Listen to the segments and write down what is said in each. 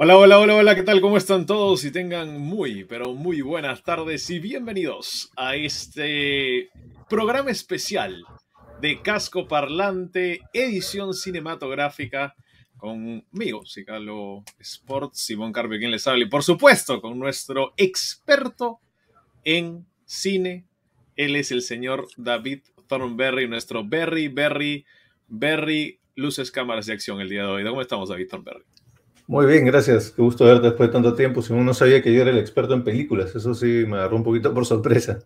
Hola, hola, hola, hola, ¿qué tal? ¿Cómo están todos? Y tengan muy, pero muy buenas tardes y bienvenidos a este programa especial de Casco Parlante, edición cinematográfica, conmigo, Cicalo Sports, Simón Carpio, quien les habla, y por supuesto con nuestro experto en cine. Él es el señor David Thornberry, nuestro Berry, luces, cámaras de acción el día de hoy. ¿Cómo estamos, David Thornberry? Muy bien, gracias. Qué gusto verte después de tanto tiempo. Si uno no sabía que yo era el experto en películas, eso sí me agarró un poquito por sorpresa.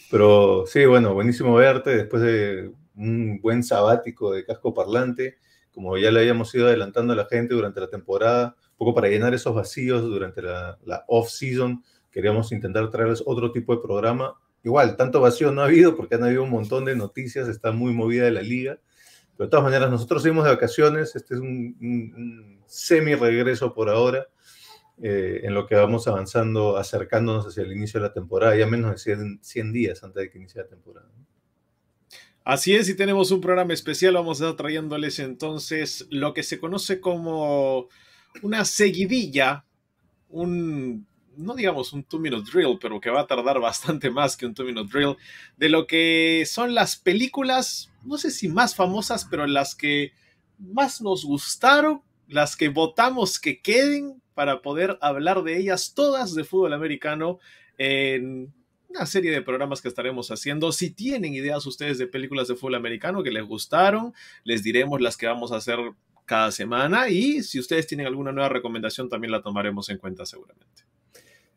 Pero sí, bueno, buenísimo verte después de un buen sabático de casco parlante, como ya le habíamos ido adelantando a la gente durante la temporada, un poco para llenar esos vacíos durante la off-season. Queríamos intentar traerles otro tipo de programa. Igual, tanto vacío no ha habido porque han habido un montón de noticias, está muy movida la liga. Pero de todas maneras, nosotros seguimos de vacaciones, este es un semi-regreso por ahora, en lo que vamos avanzando, acercándonos hacia el inicio de la temporada, ya menos de 100 días antes de que inicie la temporada. Así es, y tenemos un programa especial. Vamos a estar trayéndoles entonces lo que se conoce como una seguidilla, no digamos un 2-minute drill, pero que va a tardar bastante más que un 2-minute drill, de lo que son las películas, no sé si más famosas, pero las que más nos gustaron, las que votamos que queden para poder hablar de ellas todas de fútbol americano en una serie de programas que estaremos haciendo. Si tienen ideas ustedes de películas de fútbol americano que les gustaron, les diremos las que vamos a hacer cada semana, y si ustedes tienen alguna nueva recomendación también la tomaremos en cuenta seguramente.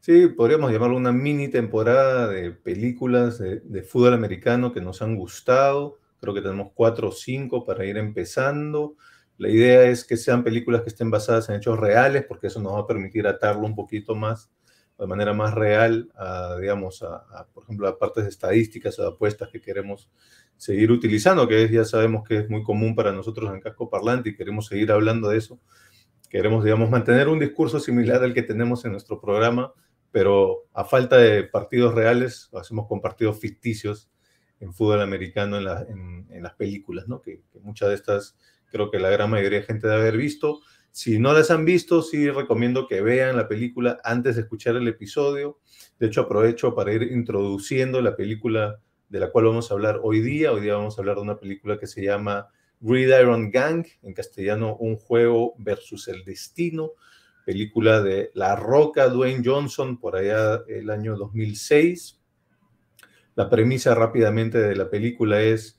Sí, podríamos llamarlo una mini temporada de películas de fútbol americano que nos han gustado. Creo que tenemos 4 o 5 para ir empezando. La idea es que sean películas que estén basadas en hechos reales, porque eso nos va a permitir atarlo un poquito más, de manera más real, digamos, por ejemplo, a partes de estadísticas o de apuestas que queremos seguir utilizando, que ya sabemos que es muy común para nosotros en Casco Parlante y queremos seguir hablando de eso. Queremos, digamos, mantener un discurso similar al que tenemos en nuestro programa, pero a falta de partidos reales, lo hacemos con partidos ficticios en fútbol americano en las películas, ¿no? Que muchas de estas, creo que la gran mayoría de gente debe haber visto. Si no las han visto, sí recomiendo que vean la película antes de escuchar el episodio. De hecho, aprovecho para ir introduciendo la película de la cual vamos a hablar hoy día. Hoy día vamos a hablar de una película que se llama Gridiron Gang, en castellano Un juego versus el destino, película de La Roca, Dwayne Johnson, por allá el año 2006. La premisa rápidamente de la película es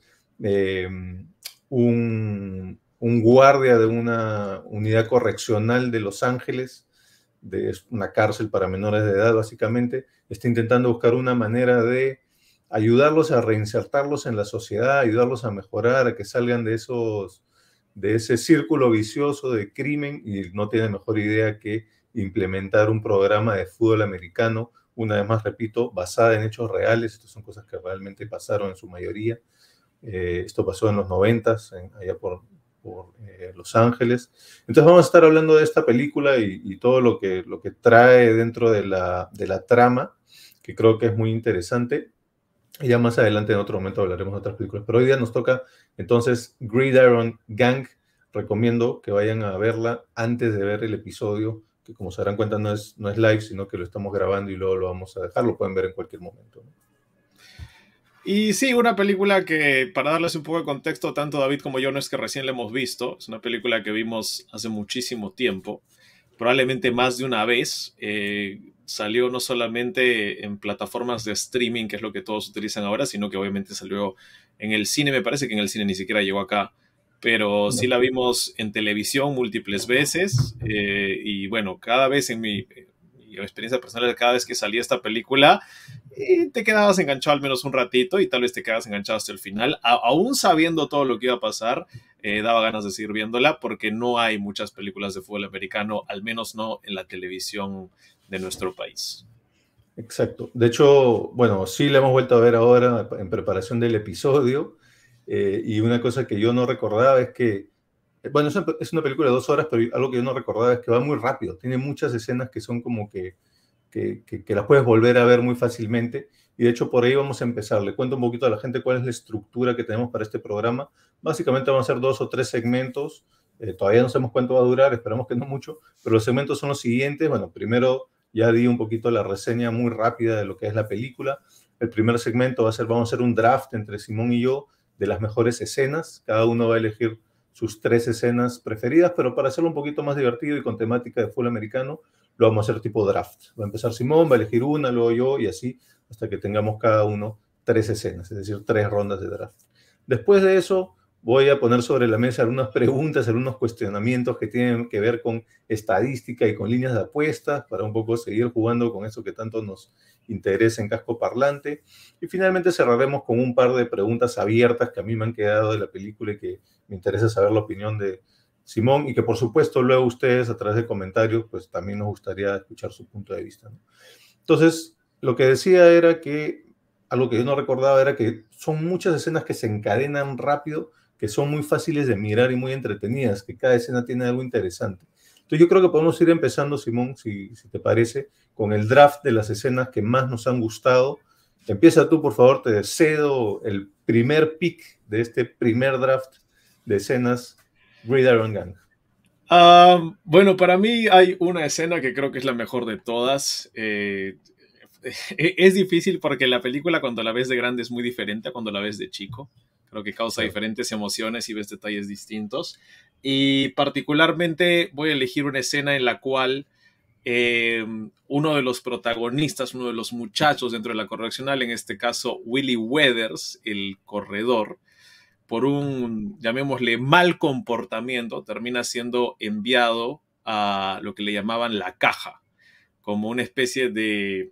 un guardia de una unidad correccional de Los Ángeles, de una cárcel para menores de edad básicamente, está intentando buscar una manera de ayudarlos a reinsertarlos en la sociedad, ayudarlos a mejorar, a que salgan de ese círculo vicioso de crimen, y no tiene mejor idea que implementar un programa de fútbol americano, una vez más repito, basada en hechos reales. Estas son cosas que realmente pasaron en su mayoría. Esto pasó en los 90s, allá por Los Ángeles. Entonces vamos a estar hablando de esta película y todo lo que trae dentro de la trama, que creo que es muy interesante. Y ya más adelante en otro momento hablaremos de otras películas. Pero hoy día nos toca entonces Gridiron Gang. Recomiendo que vayan a verla antes de ver el episodio, que como se darán cuenta no es live, sino que lo estamos grabando y luego lo vamos a dejar. Lo pueden ver en cualquier momento, ¿no? Y sí, una película que, para darles un poco de contexto, tanto David como yo no es que recién la hemos visto, es una película que vimos hace muchísimo tiempo, probablemente más de una vez. Salió no solamente en plataformas de streaming, que es lo que todos utilizan ahora, sino que obviamente salió en el cine. Me parece que en el cine ni siquiera llegó acá, pero sí No. la vimos en televisión múltiples veces. Y bueno, cada vez en mi experiencia personal, cada vez que salía esta película, te quedabas enganchado al menos un ratito, y tal vez te quedabas enganchado hasta el final, aún sabiendo todo lo que iba a pasar. Daba ganas de seguir viéndola, porque no hay muchas películas de fútbol americano, al menos no en la televisión de nuestro país. Exacto. De hecho, bueno, sí la hemos vuelto a ver ahora en preparación del episodio. Y una cosa que yo no recordaba es que, bueno, es una película de 2 horas, pero algo que yo no recordaba es que va muy rápido. Tiene muchas escenas que son como que las puedes volver a ver muy fácilmente. Y de hecho, por ahí vamos a empezar. Le cuento un poquito a la gente cuál es la estructura que tenemos para este programa. Básicamente vamos a hacer 2 o 3 segmentos Todavía no sabemos cuánto va a durar, esperamos que no mucho, pero los segmentos son los siguientes. Bueno, primero ya di un poquito la reseña muy rápida de lo que es la película. El primer segmento vamos a hacer un draft entre Simón y yo de las mejores escenas. Cada uno va a elegir sus 3 escenas preferidas, pero para hacerlo un poquito más divertido y con temática de fútbol americano, lo vamos a hacer tipo draft. Va a empezar Simón, va a elegir una, luego yo, y así hasta que tengamos cada uno 3 escenas, es decir, 3 rondas de draft. Después de eso, voy a poner sobre la mesa algunas preguntas, algunos cuestionamientos que tienen que ver con estadística y con líneas de apuestas, para un poco seguir jugando con eso que tanto nos interesa en Casco Parlante. Y finalmente cerraremos con un par de preguntas abiertas que a mí me han quedado de la película y que me interesa saber la opinión de Simón, y que por supuesto luego ustedes a través de comentarios, pues también nos gustaría escuchar su punto de vista, ¿no? Entonces, lo que decía era que, algo que yo no recordaba era que son muchas escenas que se encadenan rápido, que son muy fáciles de mirar y muy entretenidas, que cada escena tiene algo interesante. Entonces yo creo que podemos ir empezando, Simón, si te parece, con el draft de las escenas que más nos han gustado. Empieza tú, por favor, te cedo el primer pick de este primer draft de escenas, Gridiron Gang. Bueno, para mí hay una escena que creo que es la mejor de todas. Es difícil porque la película cuando la ves de grande es muy diferente a cuando la ves de chico. Creo que causa diferentes emociones y ves detalles distintos. Y particularmente voy a elegir una escena en la cual uno de los protagonistas, uno de los muchachos dentro de la correccional, en este caso Willie Weathers, el corredor, por un, llamémosle, mal comportamiento, termina siendo enviado a lo que le llamaban la caja, como una especie de,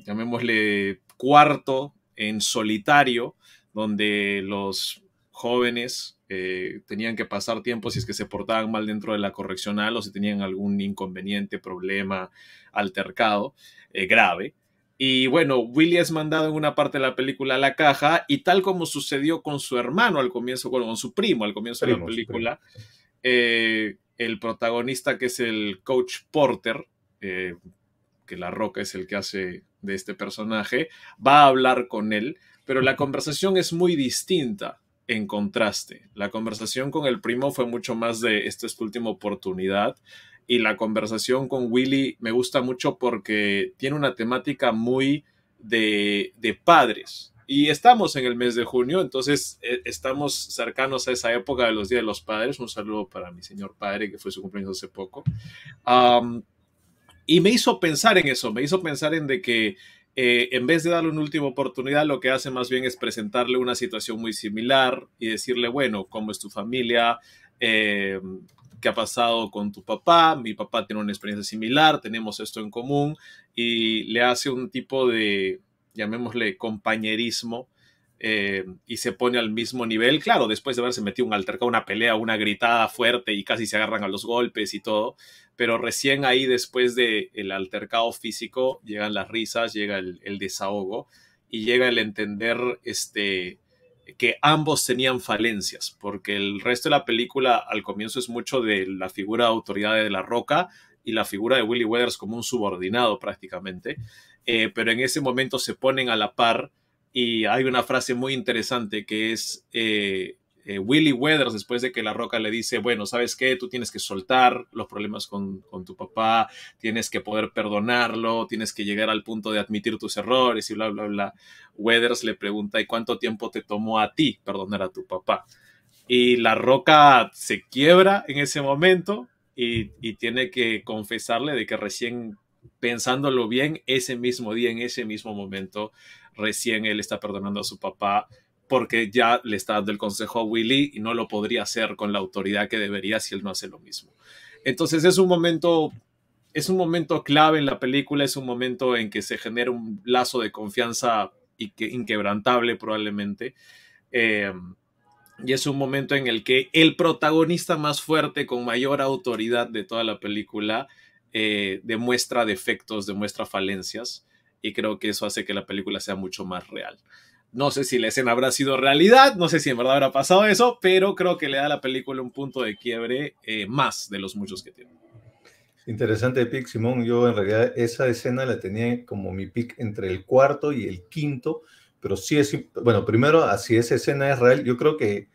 llamémosle, cuarto en solitario, donde los jóvenes tenían que pasar tiempo si es que se portaban mal dentro de la correccional o si tenían algún inconveniente, problema, altercado grave. Y bueno, Willy es mandado en una parte de la película a la caja, y tal como sucedió con su hermano al comienzo, con su primo al comienzo de la película, el protagonista, que es el coach Porter, que La Roca es el que hace de este personaje, va a hablar con él, pero la conversación es muy distinta. En contraste, la conversación con el primo fue mucho más de esta es tu última oportunidad, y la conversación con Willy me gusta mucho porque tiene una temática muy de padres. Y estamos en el mes de junio, entonces estamos cercanos a esa época de los Días de los Padres. Un saludo para mi señor padre, que fue su cumpleaños hace poco. Y me hizo pensar en eso, me hizo pensar en de que en vez de darle una última oportunidad, lo que hace más bien es presentarle una situación muy similar y decirle, bueno, ¿cómo es tu familia? ¿Qué ha pasado con tu papá? Mi papá tiene una experiencia similar, tenemos esto en común, y le hace un tipo de, llamémosle, compañerismo, y se pone al mismo nivel, claro, después de haberse metido un altercado, una pelea, una gritada fuerte y casi se agarran a los golpes y todo, pero recién ahí, después del altercado físico, llegan las risas, llega el desahogo y llega el entender que ambos tenían falencias, porque el resto de la película al comienzo es mucho de la figura de autoridad de La Roca y la figura de Willie Weathers como un subordinado prácticamente, pero en ese momento se ponen a la par. Y hay una frase muy interesante que es Willie Weathers, después de que La Roca le dice, bueno, ¿sabes qué? Tú tienes que soltar los problemas con tu papá, tienes que poder perdonarlo, tienes que llegar al punto de admitir tus errores y bla, bla, bla. Weathers le pregunta, ¿y cuánto tiempo te tomó a ti perdonar a tu papá? Y La Roca se quiebra en ese momento y tiene que confesarle de que recién, pensándolo bien, ese mismo día, en ese mismo momento, recién él está perdonando a su papá, porque ya le está dando el consejo a Willy y no lo podría hacer con la autoridad que debería si él no hace lo mismo. Entonces es un momento clave en la película, es un momento en que se genera un lazo de confianza inquebrantable probablemente, y es un momento en el que el protagonista más fuerte, con mayor autoridad de toda la película, demuestra defectos, demuestra falencias, y creo que eso hace que la película sea mucho más real. No sé si la escena habrá sido realidad, no sé si en verdad habrá pasado eso, pero creo que le da a la película un punto de quiebre más de los muchos que tiene. Interesante pick, Simón. Yo en realidad esa escena la tenía como mi pick entre el cuarto y el quinto, pero sí es, bueno, primero, así esa escena es real, yo creo que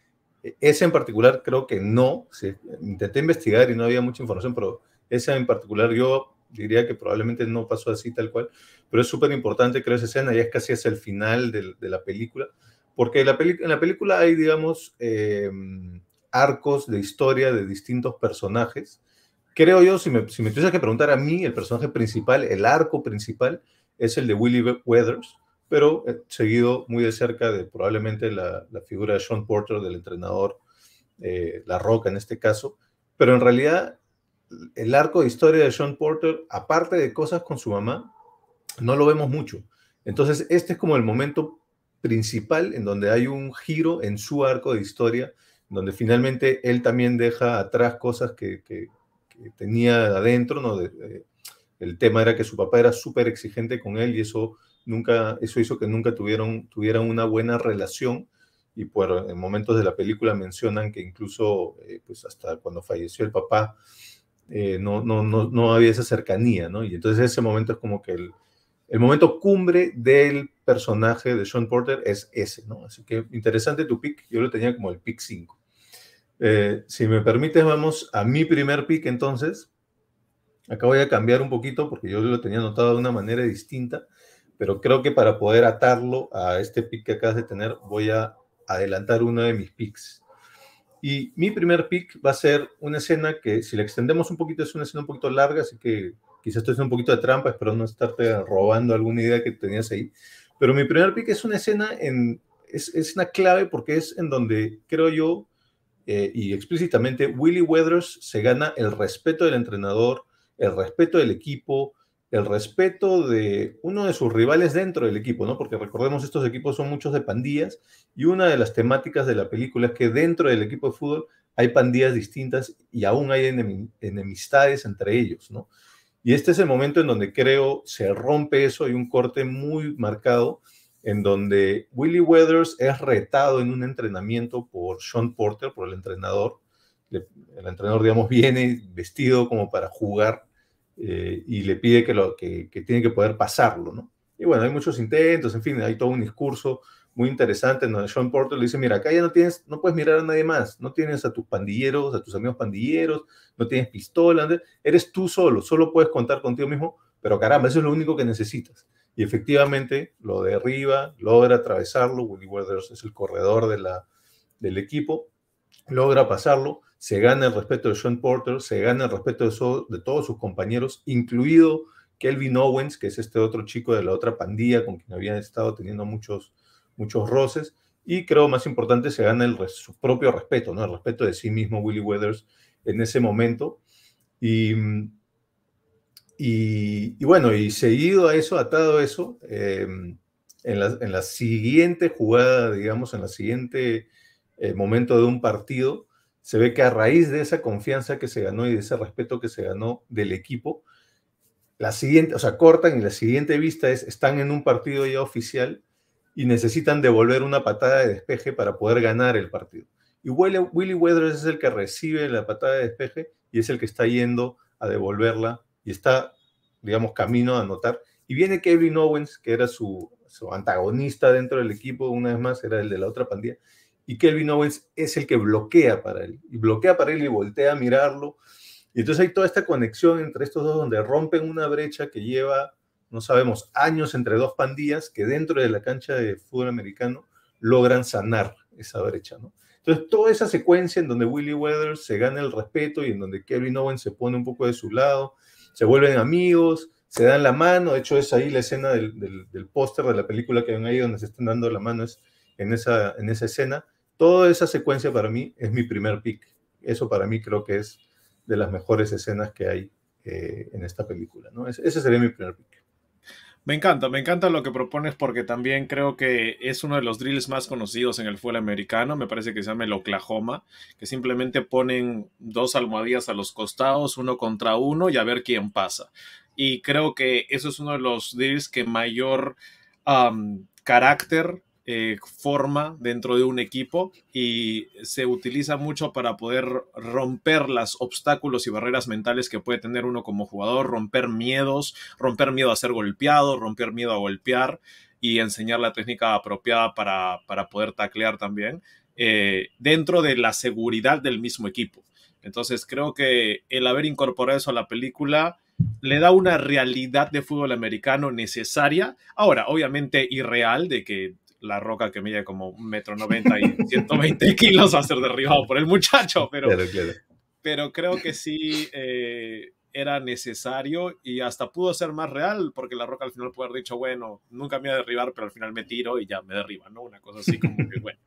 Esa en particular creo que no. Sí, intenté investigar y no había mucha información, pero esa en particular yo diría que probablemente no pasó así tal cual. Pero es súper importante, creo, esa escena, ya es casi hacia el final de la película, porque en la película hay, digamos, arcos de historia de distintos personajes. Creo yo, si me tuvieses que preguntar a mí, el personaje principal, el arco principal, es el de Willie Weathers, pero seguido muy de cerca de probablemente la figura de Sean Porter, del entrenador, La Roca en este caso. Pero en realidad, el arco de historia de Sean Porter, aparte de cosas con su mamá, no lo vemos mucho. Entonces, este es como el momento principal en donde hay un giro en su arco de historia, donde finalmente él también deja atrás cosas que tenía adentro, ¿no? El tema era que su papá era súper exigente con él y eso hizo que nunca tuvieran una buena relación. Y en momentos de la película mencionan que incluso pues hasta cuando falleció el papá no había esa cercanía, ¿no? Y entonces ese momento es como que el momento cumbre del personaje de Sean Porter es ese, ¿no? Así que interesante tu pick, yo lo tenía como el pick 5. Si me permites, vamos a mi primer pick entonces. Acá voy a cambiar un poquito porque yo lo tenía anotado de una manera distinta, pero creo que para poder atarlo a este pick que acabas de tener, voy a adelantar uno de mis picks. Y mi primer pick va a ser una escena que, si la extendemos un poquito, es una escena un poquito larga, así que quizás esto es un poquito de trampa, espero no estarte robando alguna idea que tenías ahí. Pero mi primer pick es una escena, es una clave porque es en donde creo yo, y explícitamente, Willie Weathers se gana el respeto del entrenador, el respeto del equipo, el respeto de uno de sus rivales dentro del equipo, ¿no? Porque recordemos, estos equipos son muchos de pandillas y una de las temáticas de la película es que dentro del equipo de fútbol hay pandillas distintas y aún hay enemistades entre ellos, ¿no? Y este es el momento en donde creo se rompe eso, hay un corte muy marcado en donde Willie Weathers es retado en un entrenamiento por Sean Porter, por el entrenador. El entrenador, digamos, viene vestido como para jugar y le pide que tiene que poder pasarlo, ¿no? Y bueno, hay muchos intentos, en fin, hay todo un discurso muy interesante en donde Sean Porter le dice, mira, acá ya no puedes mirar a nadie más, no tienes a tus pandilleros, a tus amigos pandilleros, no tienes pistola, eres tú solo puedes contar contigo mismo, pero caramba, eso es lo único que necesitas. Y efectivamente lo derriba, logra atravesarlo. Willie Weathers es el corredor del equipo, logra pasarlo, se gana el respeto de Sean Porter, se gana el respeto de todos sus compañeros, incluido Kelvin Owens, que es este otro chico de la otra pandilla con quien habían estado teniendo muchos roces, y creo más importante, se gana su propio respeto, ¿no? El respeto de sí mismo Willie Weathers en ese momento. Y bueno, y seguido a eso, atado a eso, en la siguiente jugada, digamos, en la siguiente momento de un partido, se ve que a raíz de esa confianza que se ganó y de ese respeto que se ganó del equipo, la siguiente, o sea, cortan y la siguiente vista están en un partido ya oficial y necesitan devolver una patada de despeje para poder ganar el partido. Y Willie Weathers es el que recibe la patada de despeje y es el que está yendo a devolverla y está, digamos, camino a anotar. Y viene Kevin Owens, que era su antagonista dentro del equipo, una vez más, era el de la otra pandilla, y Kevin Owens es el que bloquea para él, y voltea a mirarlo. Y entonces hay toda esta conexión entre estos dos donde rompen una brecha que lleva, no sabemos, años entre dos pandillas que dentro de la cancha de fútbol americano logran sanar esa brecha, ¿no? Entonces, toda esa secuencia en donde Willie Weathers se gana el respeto y en donde Kevin Owens se pone un poco de su lado, se vuelven amigos, se dan la mano. De hecho, es ahí la escena del póster de la película que ven ahí donde se están dando la mano, es en esa escena. Toda esa secuencia para mí es mi primer pick. Eso para mí creo que es de las mejores escenas que hay en esta película, ¿no? Ese sería mi primer pick. Me encanta lo que propones porque también creo que es uno de los drills más conocidos en el fútbol americano. Me parece que se llama el Oklahoma, que simplemente ponen dos almohadillas a los costados, uno contra uno y a ver quién pasa. Y creo que eso es uno de los drills que mayor carácter forma dentro de un equipo y se utiliza mucho para poder romper los obstáculos y barreras mentales que puede tener uno como jugador, romper miedos, romper miedo a ser golpeado, romper miedo a golpear y enseñar la técnica apropiada para poder taclear también. dentro de la seguridad del mismo equipo. Entonces creo que el haber incorporado eso a la película le da una realidad de fútbol americano necesaria. Ahora, obviamente irreal, de que La Roca, que mide como 1,90 m y 120 kilos, va a ser derribado por el muchacho, Claro, claro. pero creo que sí era necesario y hasta pudo ser más real, porque La Roca al final pudo haber dicho, bueno, nunca me voy a derribar, pero al final me tiro y ya me derriba, ¿no? Una cosa así como que, bueno.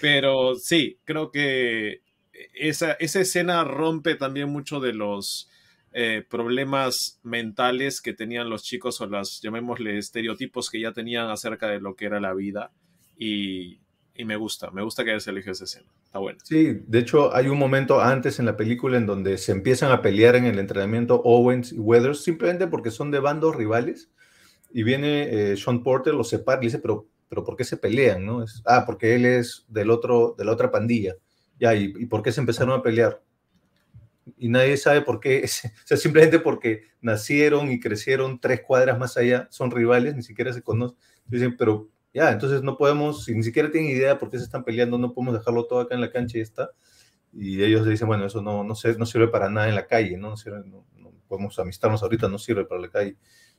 Pero sí, creo que esa escena rompe también mucho de los problemas mentales que tenían los chicos o las, llamémosle, estereotipos que ya tenían acerca de lo que era la vida. Y me gusta que hayas elegido esa escena. Está bueno. Sí, de hecho hay un momento antes en la película en donde se empiezan a pelear en el entrenamiento Owens y Weathers simplemente porque son de bandos rivales y viene Sean Porter, los separa y le dice, pero ¿por qué se pelean? ¿No? Porque él es de la otra pandilla. Ya, ¿y por qué se empezaron a pelear? Y nadie sabe por qué, o sea, simplemente porque nacieron y crecieron 3 cuadras más allá, son rivales, ni siquiera se conocen. Dicen, pero ya, entonces no podemos, si ni siquiera tienen idea por qué se están peleando, no podemos dejarlo todo acá en la cancha y ya está. Y ellos dicen, bueno, eso no sirve para nada en la calle, no podemos amistarnos ahorita, no sirve para la calle.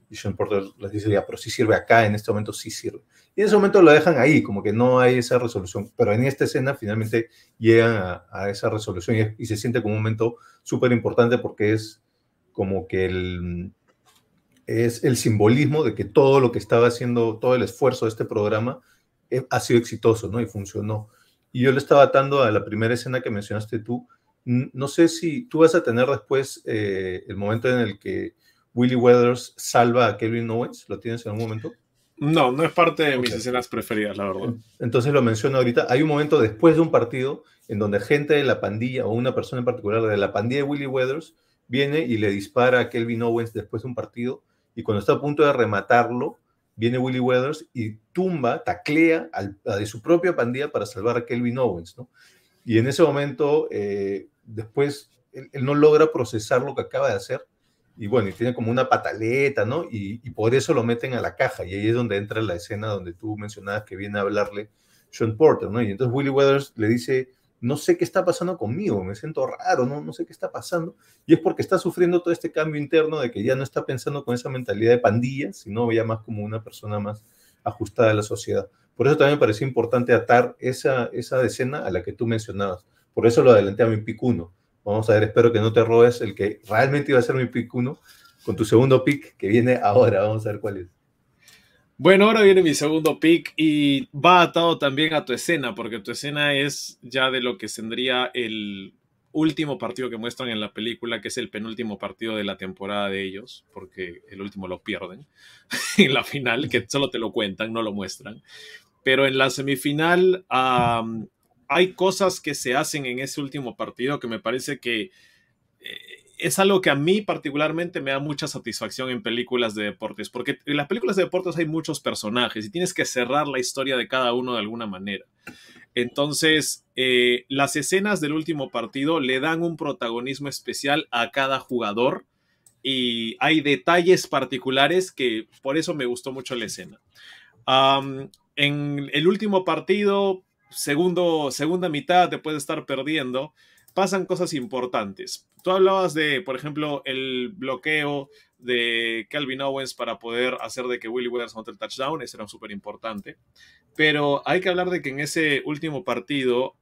Y Sean Porter les dice, ya, pero sí sirve acá, en este momento sí sirve. Y en ese momento lo dejan ahí, como que no hay esa resolución. Pero en esta escena finalmente llegan a esa resolución y se siente como un momento súper importante porque es como que es el simbolismo de que todo lo que estaba haciendo, todo el esfuerzo de este programa ha sido exitoso, ¿no? Y funcionó. Y yo le estaba atando a la primera escena que mencionaste tú. No sé si tú vas a tener después el momento en el que Willie Weathers salva a Kevin Owens. ¿Lo tienes en algún momento? No, no es parte de mis escenas preferidas, la verdad. Entonces lo menciono ahorita. Hay un momento después de un partido en donde gente de la pandilla, o una persona en particular de la pandilla de Willie Weathers, viene y le dispara a Kelvin Owens después de un partido, y cuando está a punto de rematarlo, viene Willie Weathers y taclea a de su propia pandilla para salvar a Kelvin Owens, ¿no? Y en ese momento, después, él no logra procesar lo que acaba de hacer, y bueno, y tiene como una pataleta, ¿no? Y por eso lo meten a la caja, y ahí es donde entra la escena donde tú mencionabas que viene a hablarle Sean Porter, ¿no? Y entonces Willie Weathers le dice, no sé qué está pasando conmigo, me siento raro, no sé qué está pasando, y es porque está sufriendo todo este cambio interno de que ya no está pensando con esa mentalidad de pandilla, sino ya más como una persona más ajustada a la sociedad. Por eso también me pareció importante atar esa escena a la que tú mencionabas. Por eso lo adelanté a mi pick 1. Vamos a ver, espero que no te robes el que realmente iba a ser mi pick 1 con tu segundo pick que viene ahora. Vamos a ver cuál es. Bueno, ahora viene mi segundo pick y va atado también a tu escena, porque tu escena es ya de lo que tendría el último partido que muestran en la película, que es el penúltimo partido de la temporada de ellos, porque el último lo pierden en la final, que solo te lo cuentan, no lo muestran. Pero en la semifinal hay cosas que se hacen en ese último partido que me parece que es algo que a mí particularmente me da mucha satisfacción en películas de deportes, porque en las películas de deportes hay muchos personajes y tienes que cerrar la historia de cada uno de alguna manera. Entonces, las escenas del último partido le dan un protagonismo especial a cada jugador y hay detalles particulares que por eso me gustó mucho la escena. En el último partido, segunda mitad, te puede estar perdiendo, pasan cosas importantes. Tú hablabas de, por ejemplo, el bloqueo de Kelvin Owens para poder hacer de que Willie Weathers anote el touchdown, eso era súper importante. Pero hay que hablar de que en ese último partido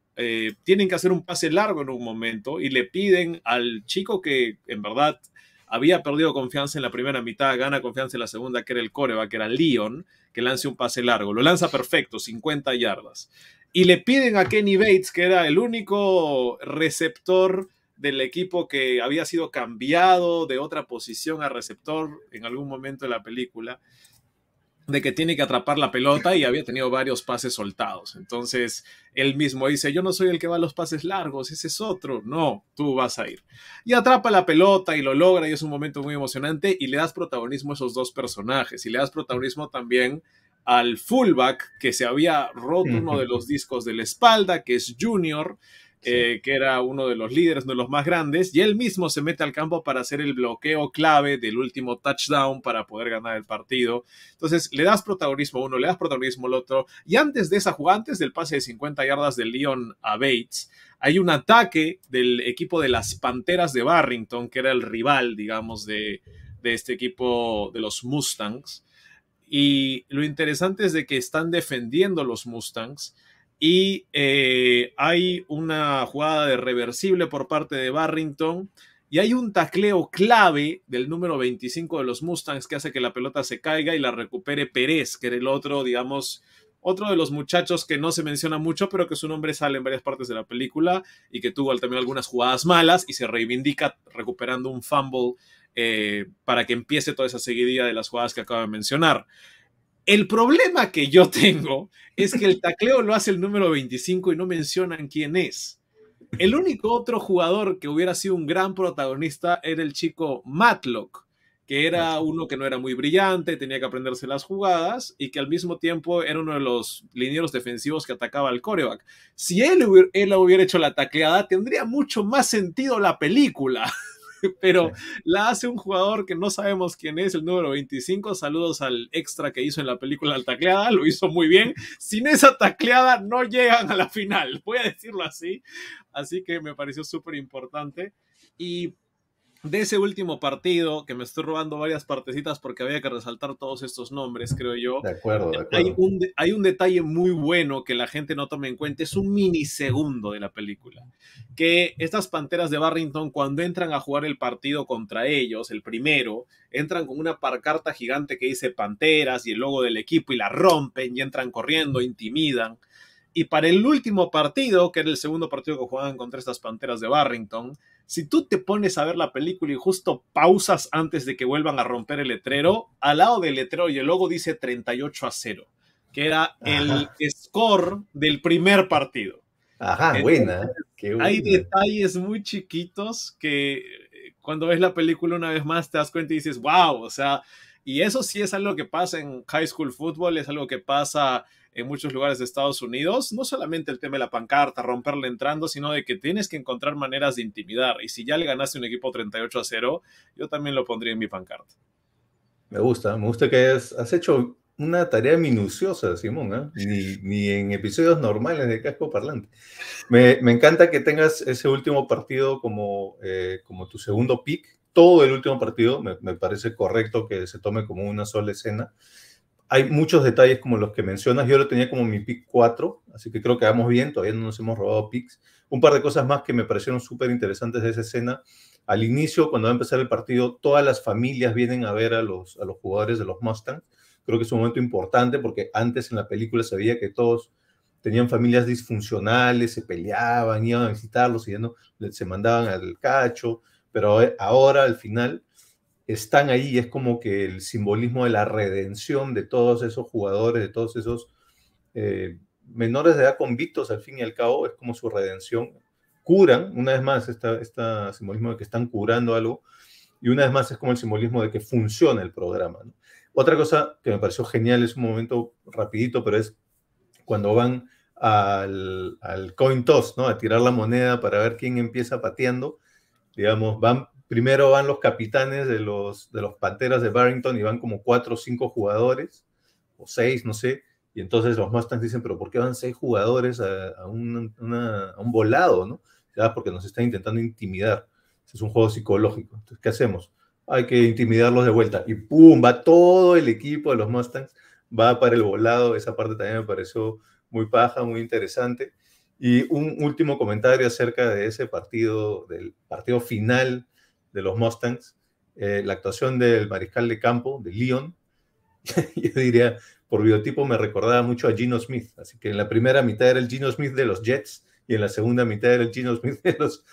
tienen que hacer un pase largo en un momento y le piden al chico que en verdad había perdido confianza en la primera mitad, gana confianza en la segunda, que era el quarterback, que era Leon, que lance un pase largo. Lo lanza perfecto, 50 yardas. Y le piden a Kenny Bates, que era el único receptor del equipo que había sido cambiado de otra posición a receptor en algún momento de la película, de que tiene que atrapar la pelota y había tenido varios pases soltados. Entonces, él mismo dice, yo no soy el que va a los pases largos, ese es otro. No, tú vas a ir. Y atrapa la pelota y lo logra y es un momento muy emocionante y le das protagonismo a esos dos personajes y le das protagonismo también al fullback que se había roto uno de los discos de la espalda, que es Junior, Sí. que era uno de los líderes, uno de los más grandes, y él mismo se mete al campo para hacer el bloqueo clave del último touchdown para poder ganar el partido. Entonces, le das protagonismo a uno, le das protagonismo al otro, y antes de esa jugada, antes del pase de 50 yardas de Leon a Bates, hay un ataque del equipo de las Panteras de Barrington, que era el rival, digamos, de este equipo de los Mustangs. Y lo interesante es de que están defendiendo los Mustangs y hay una jugada de reversible por parte de Barrington y hay un tacleo clave del número 25 de los Mustangs que hace que la pelota se caiga y la recupere Pérez, que era el otro, digamos, otro de los muchachos que no se menciona mucho, pero que su nombre sale en varias partes de la película y que tuvo también algunas jugadas malas y se reivindica recuperando un fumble para que empiece toda esa seguidilla de las jugadas que acabo de mencionar. El problema que yo tengo es que el tacleo lo hace el número 25 y no mencionan quién es. El único otro jugador que hubiera sido un gran protagonista era el chico Matlock, que era uno que no era muy brillante, tenía que aprenderse las jugadas y que al mismo tiempo era uno de los linieros defensivos que atacaba al quarterback. Si él hubiera hecho la tacleada, tendría mucho más sentido la película. Pero la hace un jugador que no sabemos quién es, el número 25. Saludos al extra que hizo en la película La Tacleada, lo hizo muy bien. Sin esa tacleada no llegan a la final, voy a decirlo así. Así que me pareció súper importante. Y de ese último partido, que me estoy robando varias partecitas porque había que resaltar todos estos nombres, creo yo. De acuerdo, de Hay acuerdo. hay un detalle muy bueno que la gente no toma en cuenta, es un minisegundo de la película. Que estas Panteras de Barrington, cuando entran a jugar el partido contra ellos, el primero, entran con una pancarta gigante que dice Panteras y el logo del equipo y la rompen y entran corriendo, intimidan. Y para el último partido, que era el segundo partido que jugaban contra estas Panteras de Barrington, si tú te pones a ver la película y justo pausas antes de que vuelvan a romper el letrero, al lado del letrero y el logo dice 38-0, que era el Ajá, score del primer partido. ajá, Entonces, buena, qué hay buena. detalles muy chiquitos que cuando ves la película una vez más te das cuenta y dices, wow, o sea, y eso sí es algo que pasa en high school football, es algo que pasa en muchos lugares de Estados Unidos, no solamente el tema de la pancarta, romperle entrando, sino de que tienes que encontrar maneras de intimidar. Y si ya le ganaste a un equipo 38-0, yo también lo pondría en mi pancarta. Me gusta que has hecho una tarea minuciosa, Simón, ¿eh? Ni en episodios normales de Casco Parlante. Me encanta que tengas ese último partido como tu segundo pick. Todo el último partido me parece correcto que se tome como una sola escena. Hay muchos detalles como los que mencionas. Yo lo tenía como mi pick 4, así que creo que vamos bien. Todavía no nos hemos robado picks. Un par de cosas más que me parecieron súper interesantes de esa escena. Al inicio, cuando va a empezar el partido, todas las familias vienen a ver a los jugadores de los Mustangs. Creo que es un momento importante porque antes en la película se veía que todos tenían familias disfuncionales, se peleaban, iban a visitarlos y ya no se mandaban al cacho. Pero ahora, al final, están ahí y es como que el simbolismo de la redención de todos esos jugadores, de todos esos menores de edad convictos, al fin y al cabo, es como su redención. Curan, una vez más, este simbolismo de que están curando algo, y una vez más es como el simbolismo de que funciona el programa, ¿no? Otra cosa que me pareció genial, es un momento rapidito, pero es cuando van al coin toss, ¿no? A tirar la moneda para ver quién empieza pateando. Digamos, primero van los capitanes de los Panteras de Barrington y van como 4 o 5 jugadores, o 6, no sé, y entonces los Mustangs dicen, pero ¿por qué van 6 jugadores a un volado, no? Ya, porque nos están intentando intimidar. Es un juego psicológico. Entonces, ¿qué hacemos? Hay que intimidarlos de vuelta. Y ¡pum! Va todo el equipo de los Mustangs, va para el volado. Esa parte también me pareció muy paja, muy interesante. Y un último comentario acerca de ese partido, del partido final de los Mustangs, la actuación del mariscal de campo, de Leon. Yo diría, por biotipo me recordaba mucho a Geno Smith, así que en la primera mitad era el Geno Smith de los Jets y en la segunda mitad era el Geno Smith de los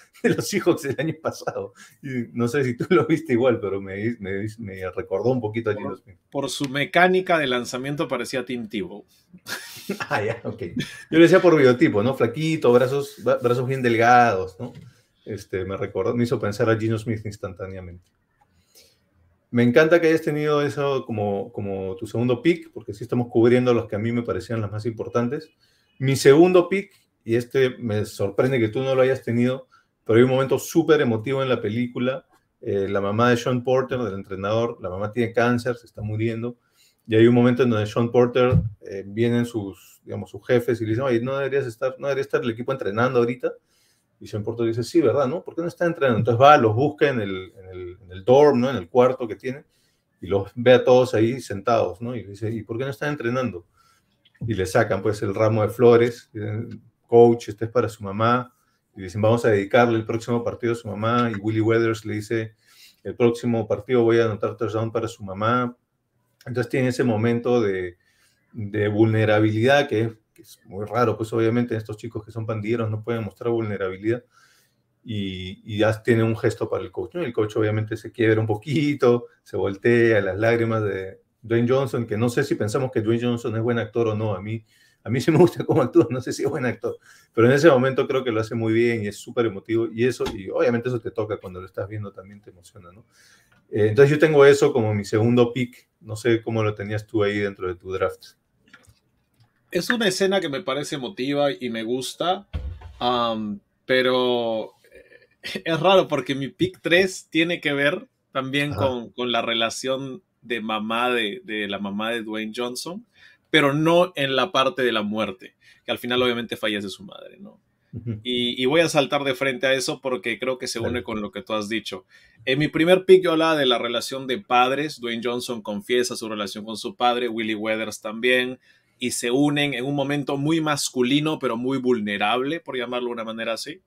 Seahawks del año pasado. Y no sé si tú lo viste igual, pero me recordó un poquito a Geno Smith. Por su mecánica de lanzamiento parecía Tim Tebow. Ah, ya, ok. Yo le decía por biotipo, ¿no? Flaquito, brazos bien delgados, ¿no? Me hizo pensar a Geno Smith instantáneamente. Me encanta que hayas tenido eso como tu segundo pick, porque sí estamos cubriendo los que a mí me parecían los más importantes. Mi segundo pick, y este me sorprende que tú no lo hayas tenido, pero hay un momento súper emotivo en la película. La mamá de Sean Porter, del entrenador, la mamá tiene cáncer, se está muriendo, y hay un momento en donde Sean Porter, vienen sus, digamos, sus jefes y le dicen, oye, no debería estar el equipo entrenando ahorita. Y Sean Porter dice, sí, ¿verdad? ¿No? ¿Por qué no está entrenando? Entonces va, los busca en el dorm, ¿no? En el cuarto que tiene, y los ve a todos ahí sentados, ¿no? Y dice, ¿y por qué no están entrenando? Y le sacan pues el ramo de flores, y dicen, coach, este es para su mamá, y dicen, vamos a dedicarle el próximo partido a su mamá, y Willie Weathers le dice, el próximo partido voy a anotar touchdown para su mamá. Entonces tiene ese momento de vulnerabilidad que es muy raro, pues obviamente estos chicos que son pandilleros no pueden mostrar vulnerabilidad, y ya tiene un gesto para el coach, ¿no? El coach obviamente se quiebra un poquito, se voltea, las lágrimas de Dwayne Johnson, que no sé si pensamos que Dwayne Johnson es buen actor o no, a mí sí me gusta cómo actúa, no sé si es buen actor, pero en ese momento creo que lo hace muy bien y es súper emotivo, y obviamente eso te toca cuando lo estás viendo, también te emociona, ¿no? Entonces yo tengo eso como mi segundo pick, no sé cómo lo tenías tú ahí dentro de tu draft. Es una escena que me parece emotiva y me gusta, pero es raro porque mi pick 3 tiene que ver también Ajá. con la relación de mamá de la mamá de Dwayne Johnson, pero no en la parte de la muerte, que al final obviamente fallece su madre, ¿no? Uh-huh. Y voy a saltar de frente a eso porque creo que se une Dale. con lo que tú has dicho. En mi primer pick yo hablaba de la relación de padres. Dwayne Johnson confiesa su relación con su padre, Willie Weathers también, y se unen en un momento muy masculino, pero muy vulnerable, por llamarlo de una manera así.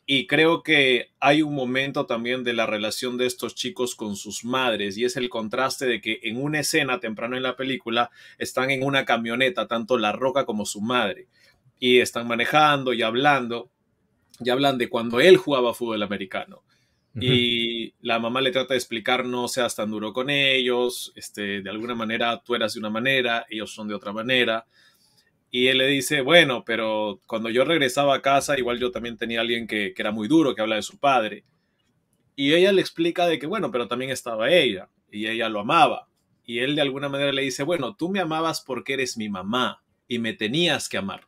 Y creo que hay un momento también de la relación de estos chicos con sus madres, y es el contraste de que en una escena temprano en la película están en una camioneta, tanto La Roca como su madre, y están manejando y hablan de cuando él jugaba fútbol americano. Uh-huh. Y la mamá le trata de explicar, no seas tan duro con ellos, de alguna manera tú eras de una manera, ellos son de otra manera. Y él le dice, bueno, pero cuando yo regresaba a casa, igual yo también tenía alguien que era muy duro, que habla de su padre. Y ella le explica de que, bueno, pero también estaba ella, y ella lo amaba. Y él de alguna manera le dice, bueno, tú me amabas porque eres mi mamá, y me tenías que amar.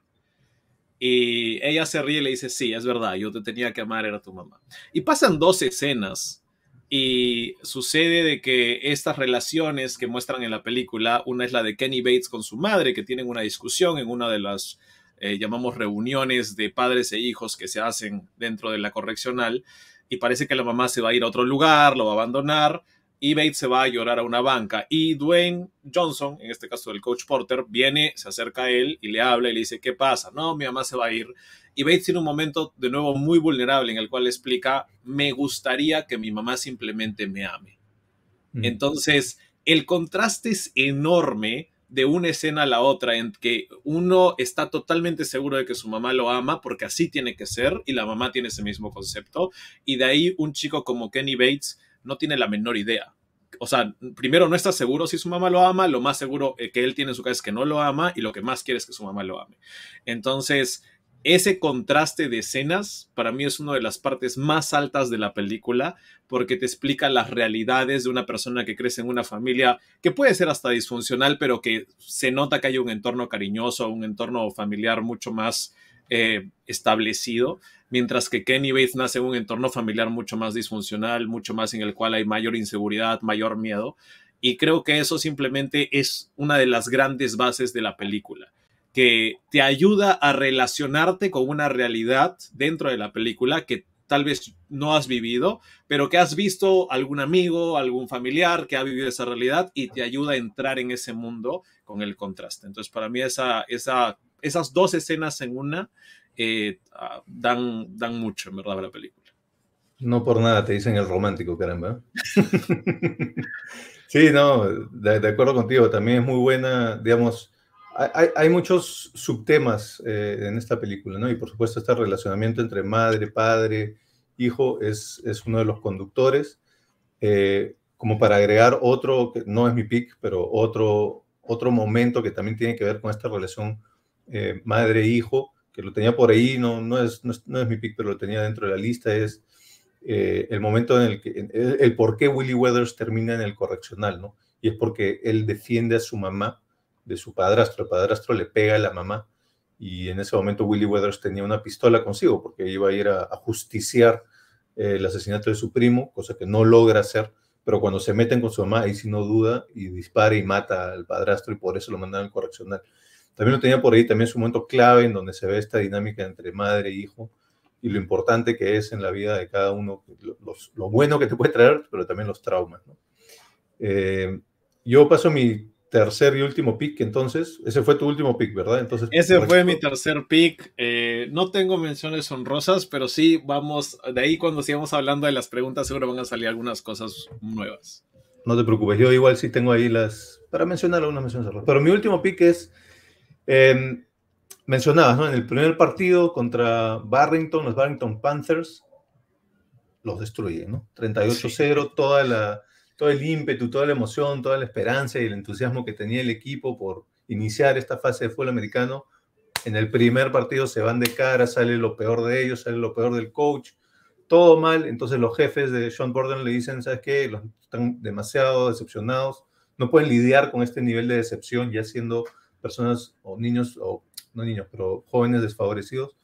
Y ella se ríe y le dice, sí, es verdad, yo te tenía que amar, era tu mamá. Y pasan dos escenas y sucede de que estas relaciones que muestran en la película, una es la de Kenny Bates con su madre, que tienen una discusión en una de las, llamamos, reuniones de padres e hijos que se hacen dentro de la correccional, y parece que la mamá se va a ir a otro lugar, lo va a abandonar, y Bates se va a llorar a una banca. Y Dwayne Johnson, en este caso el coach Porter, viene, se acerca a él y le habla y le dice, ¿qué pasa? No, mi mamá se va a ir. Y Bates tiene un momento de nuevo muy vulnerable en el cual le explica, me gustaría que mi mamá simplemente me ame. Uh-huh. Entonces, el contraste es enorme de una escena a la otra, en que uno está totalmente seguro de que su mamá lo ama porque así tiene que ser, y la mamá tiene ese mismo concepto, y de ahí un chico como Kenny Bates no tiene la menor idea. O sea, primero no está seguro si su mamá lo ama, lo más seguro que él tiene en su cabeza es que no lo ama, y lo que más quiere es que su mamá lo ame. Entonces, ese contraste de escenas para mí es una de las partes más altas de la película, porque te explica las realidades de una persona que crece en una familia que puede ser hasta disfuncional, pero que se nota que hay un entorno cariñoso, un entorno familiar mucho más establecido, mientras que Kenny Bates nace en un entorno familiar mucho más disfuncional, mucho más en el cual hay mayor inseguridad, mayor miedo, y creo que eso simplemente es una de las grandes bases de la película, que te ayuda a relacionarte con una realidad dentro de la película que tal vez no has vivido, pero que has visto algún amigo, algún familiar que ha vivido esa realidad, y te ayuda a entrar en ese mundo con el contraste. Entonces, para mí esas dos escenas en una dan mucho, en verdad, a la película. No por nada te dicen el romántico, caramba. Sí, no, de acuerdo contigo, también es muy buena, digamos, hay muchos subtemas en esta película, ¿no? Y por supuesto este relacionamiento entre madre, padre, hijo es uno de los conductores. Como para agregar otro, que no es mi pick, pero otro momento que también tiene que ver con esta relación madre-hijo, que lo tenía por ahí, no es mi pick, pero lo tenía dentro de la lista, es el momento en el que, el por qué Willie Weathers termina en el correccional, ¿no? Y es porque él defiende a su mamá de su padrastro. El padrastro le pega a la mamá y en ese momento Willie Weathers tenía una pistola consigo porque iba a ir a justiciar el asesinato de su primo, cosa que no logra hacer, pero cuando se meten con su mamá, ahí sí no duda y dispara y mata al padrastro y por eso lo mandan al correccional. También lo tenía por ahí, también es un momento clave en donde se ve esta dinámica entre madre e hijo y lo importante que es en la vida de cada uno, lo bueno que te puede traer, pero también los traumas, ¿no? Yo paso mi tercer y último pick, entonces, ese fue tu último pick, ¿verdad? Entonces, Ese fue mi tercer pick. No tengo menciones honrosas, pero sí vamos, de ahí cuando sigamos hablando de las preguntas seguro van a salir algunas cosas nuevas. No te preocupes, yo igual sí tengo ahí para mencionar algunas menciones honrosas. Pero mi último pick es, mencionabas, ¿no? En el primer partido contra Barrington, los Barrington Panthers, los destruyen, ¿no? 38-0, sí. Todo el ímpetu, toda la emoción, toda la esperanza y el entusiasmo que tenía el equipo por iniciar esta fase de fútbol americano. En el primer partido se van de cara, sale lo peor de ellos, sale lo peor del coach, todo mal. Entonces los jefes de Sean Payton le dicen, ¿sabes qué? Están demasiado decepcionados, no pueden lidiar con este nivel de decepción, ya siendo personas o niños, o no niños, pero jóvenes desfavorecidos,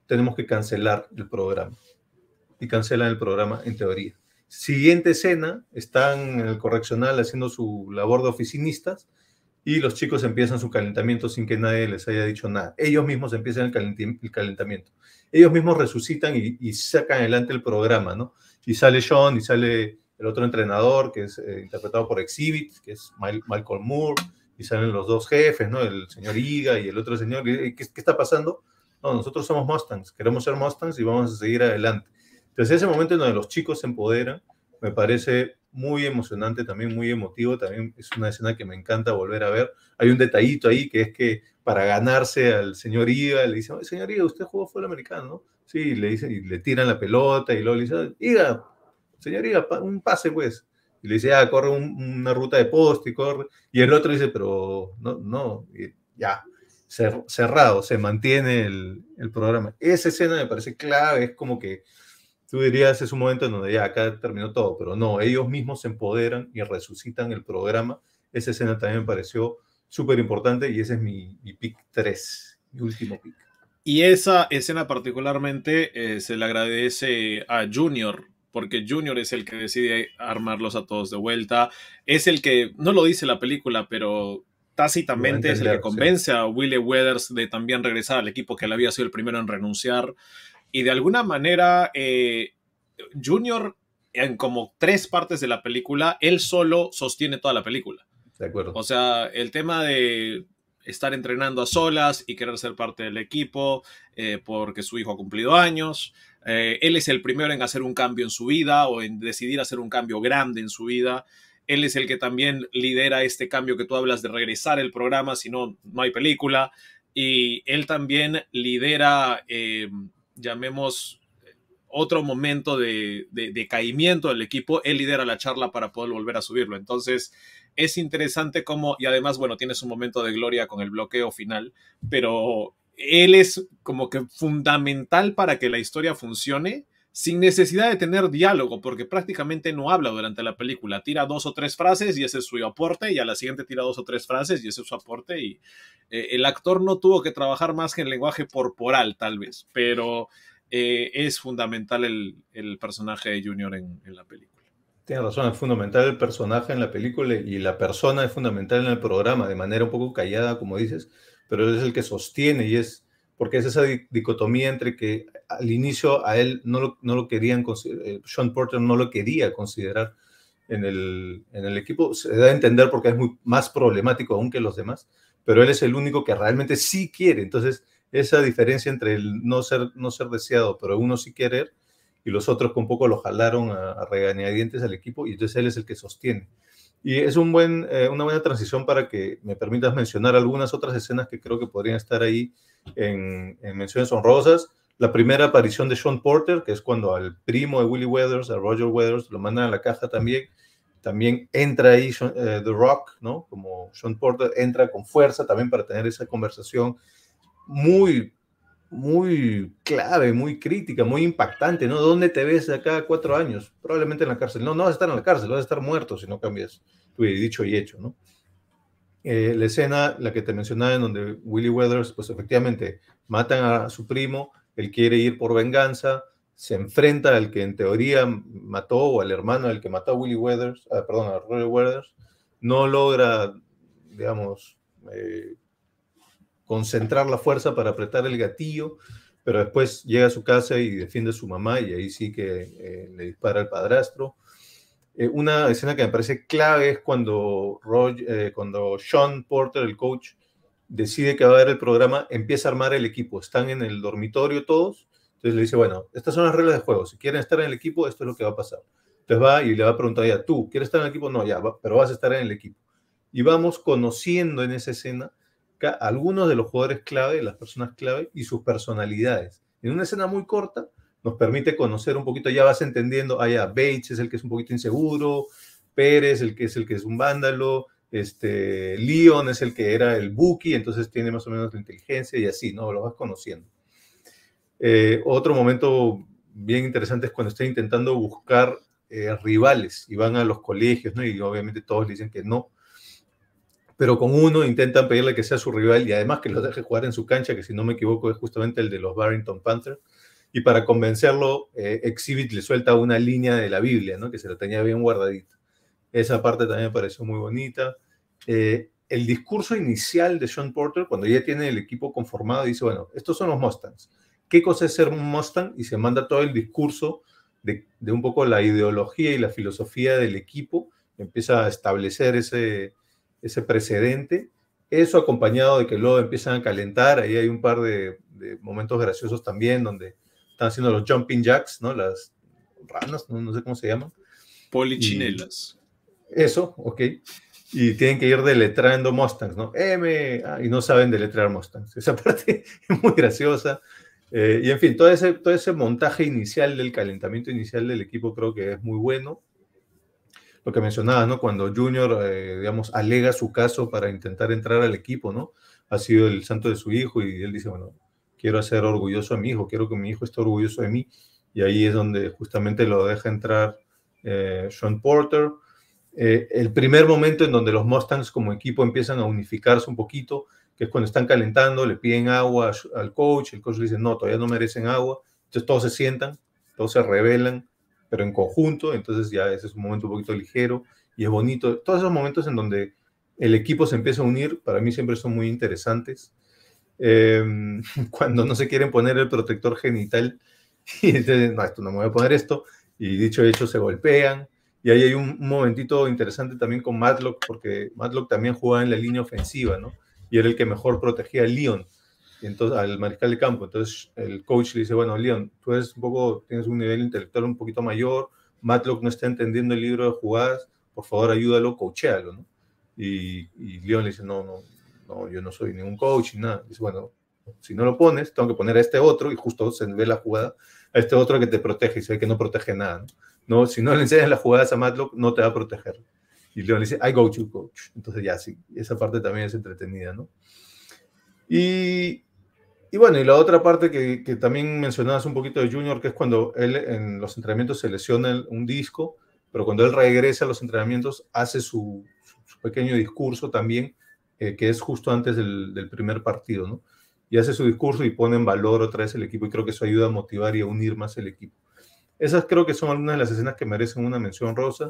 tenemos que cancelar el programa. Y cancelan el programa en teoría. Siguiente escena, están en el correccional haciendo su labor de oficinistas y los chicos empiezan su calentamiento sin que nadie les haya dicho nada. Ellos mismos empiezan el calentamiento. Ellos mismos resucitan y sacan adelante el programa, ¿no? Y sale Sean y sale el otro entrenador que es interpretado por Exhibit, que es Malcolm Moore, y salen los dos jefes, ¿no? El señor Iga y el otro señor. ¿Qué está pasando? No, nosotros somos Mustangs, queremos ser Mustangs y vamos a seguir adelante. Entonces, ese momento en donde los chicos se empoderan, me parece muy emocionante, también muy emotivo, también es una escena que me encanta volver a ver. Hay un detallito ahí que es que para ganarse al señor Iga, le dicen, señor Iga, usted jugó fútbol americano, ¿no? Sí, le dicen, y le tiran la pelota, y luego le dicen, Iga, señor Iga, un pase, pues. Y le dice, corre una ruta de poste, y corre. Y el otro dice, pero no, ya, cerrado, se mantiene el programa. Esa escena me parece clave, es como que tú dirías, es un momento en donde ya acá terminó todo, pero no, ellos mismos se empoderan y resucitan el programa. Esa escena también me pareció súper importante y ese es mi pick 3, mi último pick. Y esa escena particularmente se le agradece a Junior, porque Junior es el que decide armarlos a todos de vuelta. Es el que, no lo dice la película, pero tácitamente es el que convence a Willie Weathers de también regresar al equipo que él había sido el primero en renunciar. Y de alguna manera, Junior, en como 3 partes de la película, él solo sostiene toda la película. De acuerdo. O sea, el tema de estar entrenando a solas y querer ser parte del equipo porque su hijo ha cumplido años. Él es el primero en hacer un cambio en su vida o en decidir hacer un cambio grande en su vida. Él es el que también lidera este cambio que tú hablas de regresar el programa, si no, no hay película. Y él también lidera... llamemos otro momento de decaimiento del equipo, él lidera la charla para poder volver a subirlo. Entonces, es interesante cómo, y además, bueno, tiene su momento de gloria con el bloqueo final, pero él es como que fundamental para que la historia funcione sin necesidad de tener diálogo, porque prácticamente no habla durante la película. Tira 2 o 3 frases y ese es su aporte, y a la siguiente tira 2 o 3 frases y ese es su aporte, y el actor no tuvo que trabajar más que en lenguaje corporal, tal vez, pero es fundamental el personaje de Junior en la película. Tienes razón, es fundamental el personaje en la película y la persona es fundamental en el programa, de manera un poco callada, como dices, pero él es el que sostiene y es porque es esa dicotomía entre que al inicio a él no lo querían, Sean Payton no lo quería considerar en el equipo, se da a entender porque es más problemático aún que los demás, pero él es el único que realmente sí quiere. Entonces, esa diferencia entre el no ser deseado, pero uno sí querer, y los otros que un poco lo jalaron a regañadientes al equipo, y entonces él es el que sostiene. Y es una buena transición para que me permitas mencionar algunas otras escenas que creo que podrían estar ahí en menciones honrosas. La primera aparición de Sean Porter, que es cuando al primo de Willie Weathers, a Roger Weathers, lo mandan a la caja también. También entra ahí The Rock, ¿no? Como Sean Porter entra con fuerza también para tener esa conversación muy clave, muy crítica, muy impactante, ¿no? ¿Dónde te ves de acá a 4 años? Probablemente en la cárcel. No vas a estar en la cárcel, vas a estar muerto si no cambias tu dicho y hecho, ¿no? La escena, la que te mencionaba, en donde Willie Weathers, pues efectivamente, matan a su primo, él quiere ir por venganza, se enfrenta al que en teoría mató, o al hermano del que mató a Willie Weathers, perdón, a Roy Weathers, no logra, digamos, concentrar la fuerza para apretar el gatillo, pero después llega a su casa y defiende a su mamá, y ahí sí que le dispara al padrastro. Una escena que me parece clave es cuando Sean Porter, el coach, decide que va a haber el programa, empieza a armar el equipo. Están en el dormitorio todos, entonces le dice, bueno, estas son las reglas de juego, si quieren estar en el equipo, esto es lo que va a pasar. Entonces va y le va a preguntar, ya, ¿tú quieres estar en el equipo? No, ya, pero vas a estar en el equipo. Y vamos conociendo en esa escena algunos de los jugadores clave, las personas clave y sus personalidades. En una escena muy corta, nos permite conocer un poquito, ya vas entendiendo, ya, Bates es el que es un poquito inseguro, Pérez el que es un vándalo, Leon es el que era el Buki, entonces tiene más o menos la inteligencia y así, ¿no? Lo vas conociendo. Otro momento bien interesante es cuando están intentando buscar rivales y van a los colegios, ¿no? Y obviamente todos dicen que no, pero con uno intentan pedirle que sea su rival y además que lo deje jugar en su cancha, que si no me equivoco es justamente el de los Barrington Panthers. Y para convencerlo, Exhibit le suelta una línea de la Biblia, ¿no? Que se la tenía bien guardadita. Esa parte también me pareció muy bonita. El discurso inicial de Sean Porter, cuando ya tiene el equipo conformado, dice, bueno, estos son los Mustangs. ¿Qué cosa es ser un Mustang? Y se manda todo el discurso de un poco la ideología y la filosofía del equipo. Empieza a establecer ese precedente. Eso acompañado de que luego empiezan a calentar. Ahí hay un par de momentos graciosos también, donde están haciendo los jumping jacks, ¿no? Las ranas, no sé cómo se llaman. Polichinelas. Eso, ok. Y tienen que ir deletrando Mustangs, ¿no? Y no saben deletrear Mustangs. Esa parte es muy graciosa. Y en fin, todo ese montaje inicial del calentamiento inicial del equipo creo que es muy bueno. Lo que mencionabas, ¿no? Cuando Junior, digamos, alega su caso para intentar entrar al equipo, ¿no? Ha sido el santo de su hijo y él dice, bueno, quiero hacer orgulloso a mi hijo, quiero que mi hijo esté orgulloso de mí. Y ahí es donde justamente lo deja entrar Sean Porter. El primer momento en donde los Mustangs como equipo empiezan a unificarse un poquito, que es cuando están calentando, le piden agua al coach, el coach le dice, no, todavía no merecen agua, entonces todos se sientan, todos se rebelan, pero en conjunto, entonces ya ese es un momento un poquito ligero y es bonito. Todos esos momentos en donde el equipo se empieza a unir, para mí siempre son muy interesantes. Cuando no se quieren poner el protector genital y dicen, no, esto no me voy a poner esto, y dicho hecho se golpean. Y ahí hay un momentito interesante también con Matlock, porque Matlock también jugaba en la línea ofensiva, ¿no? Y era el que mejor protegía a Leon, entonces, al mariscal de campo. Entonces el coach le dice, bueno, Leon, tú tienes un nivel intelectual un poquito mayor, Matlock no está entendiendo el libro de jugadas, por favor ayúdalo, coachéalo, ¿no? Y Leon le dice, no, yo no soy ningún coach ni nada. Dice, bueno, si no lo pones, tengo que poner a este otro, y justo se ve la jugada, a este otro que te protege, y se ve que no protege nada, ¿no? No, si no le enseñas las jugadas a Matlock, no te va a proteger. Y Leon le dice, I go to coach. Entonces ya sí, esa parte también es entretenida, ¿no? Y bueno, y la otra parte que también mencionabas un poquito de Junior, que es cuando él en los entrenamientos se lesiona un disco, pero cuando él regresa a los entrenamientos hace su pequeño discurso también, que es justo antes del primer partido, ¿no? Y hace su discurso y pone en valor otra vez el equipo, y creo que eso ayuda a motivar y a unir más el equipo. Esas creo que son algunas de las escenas que merecen una mención rosa.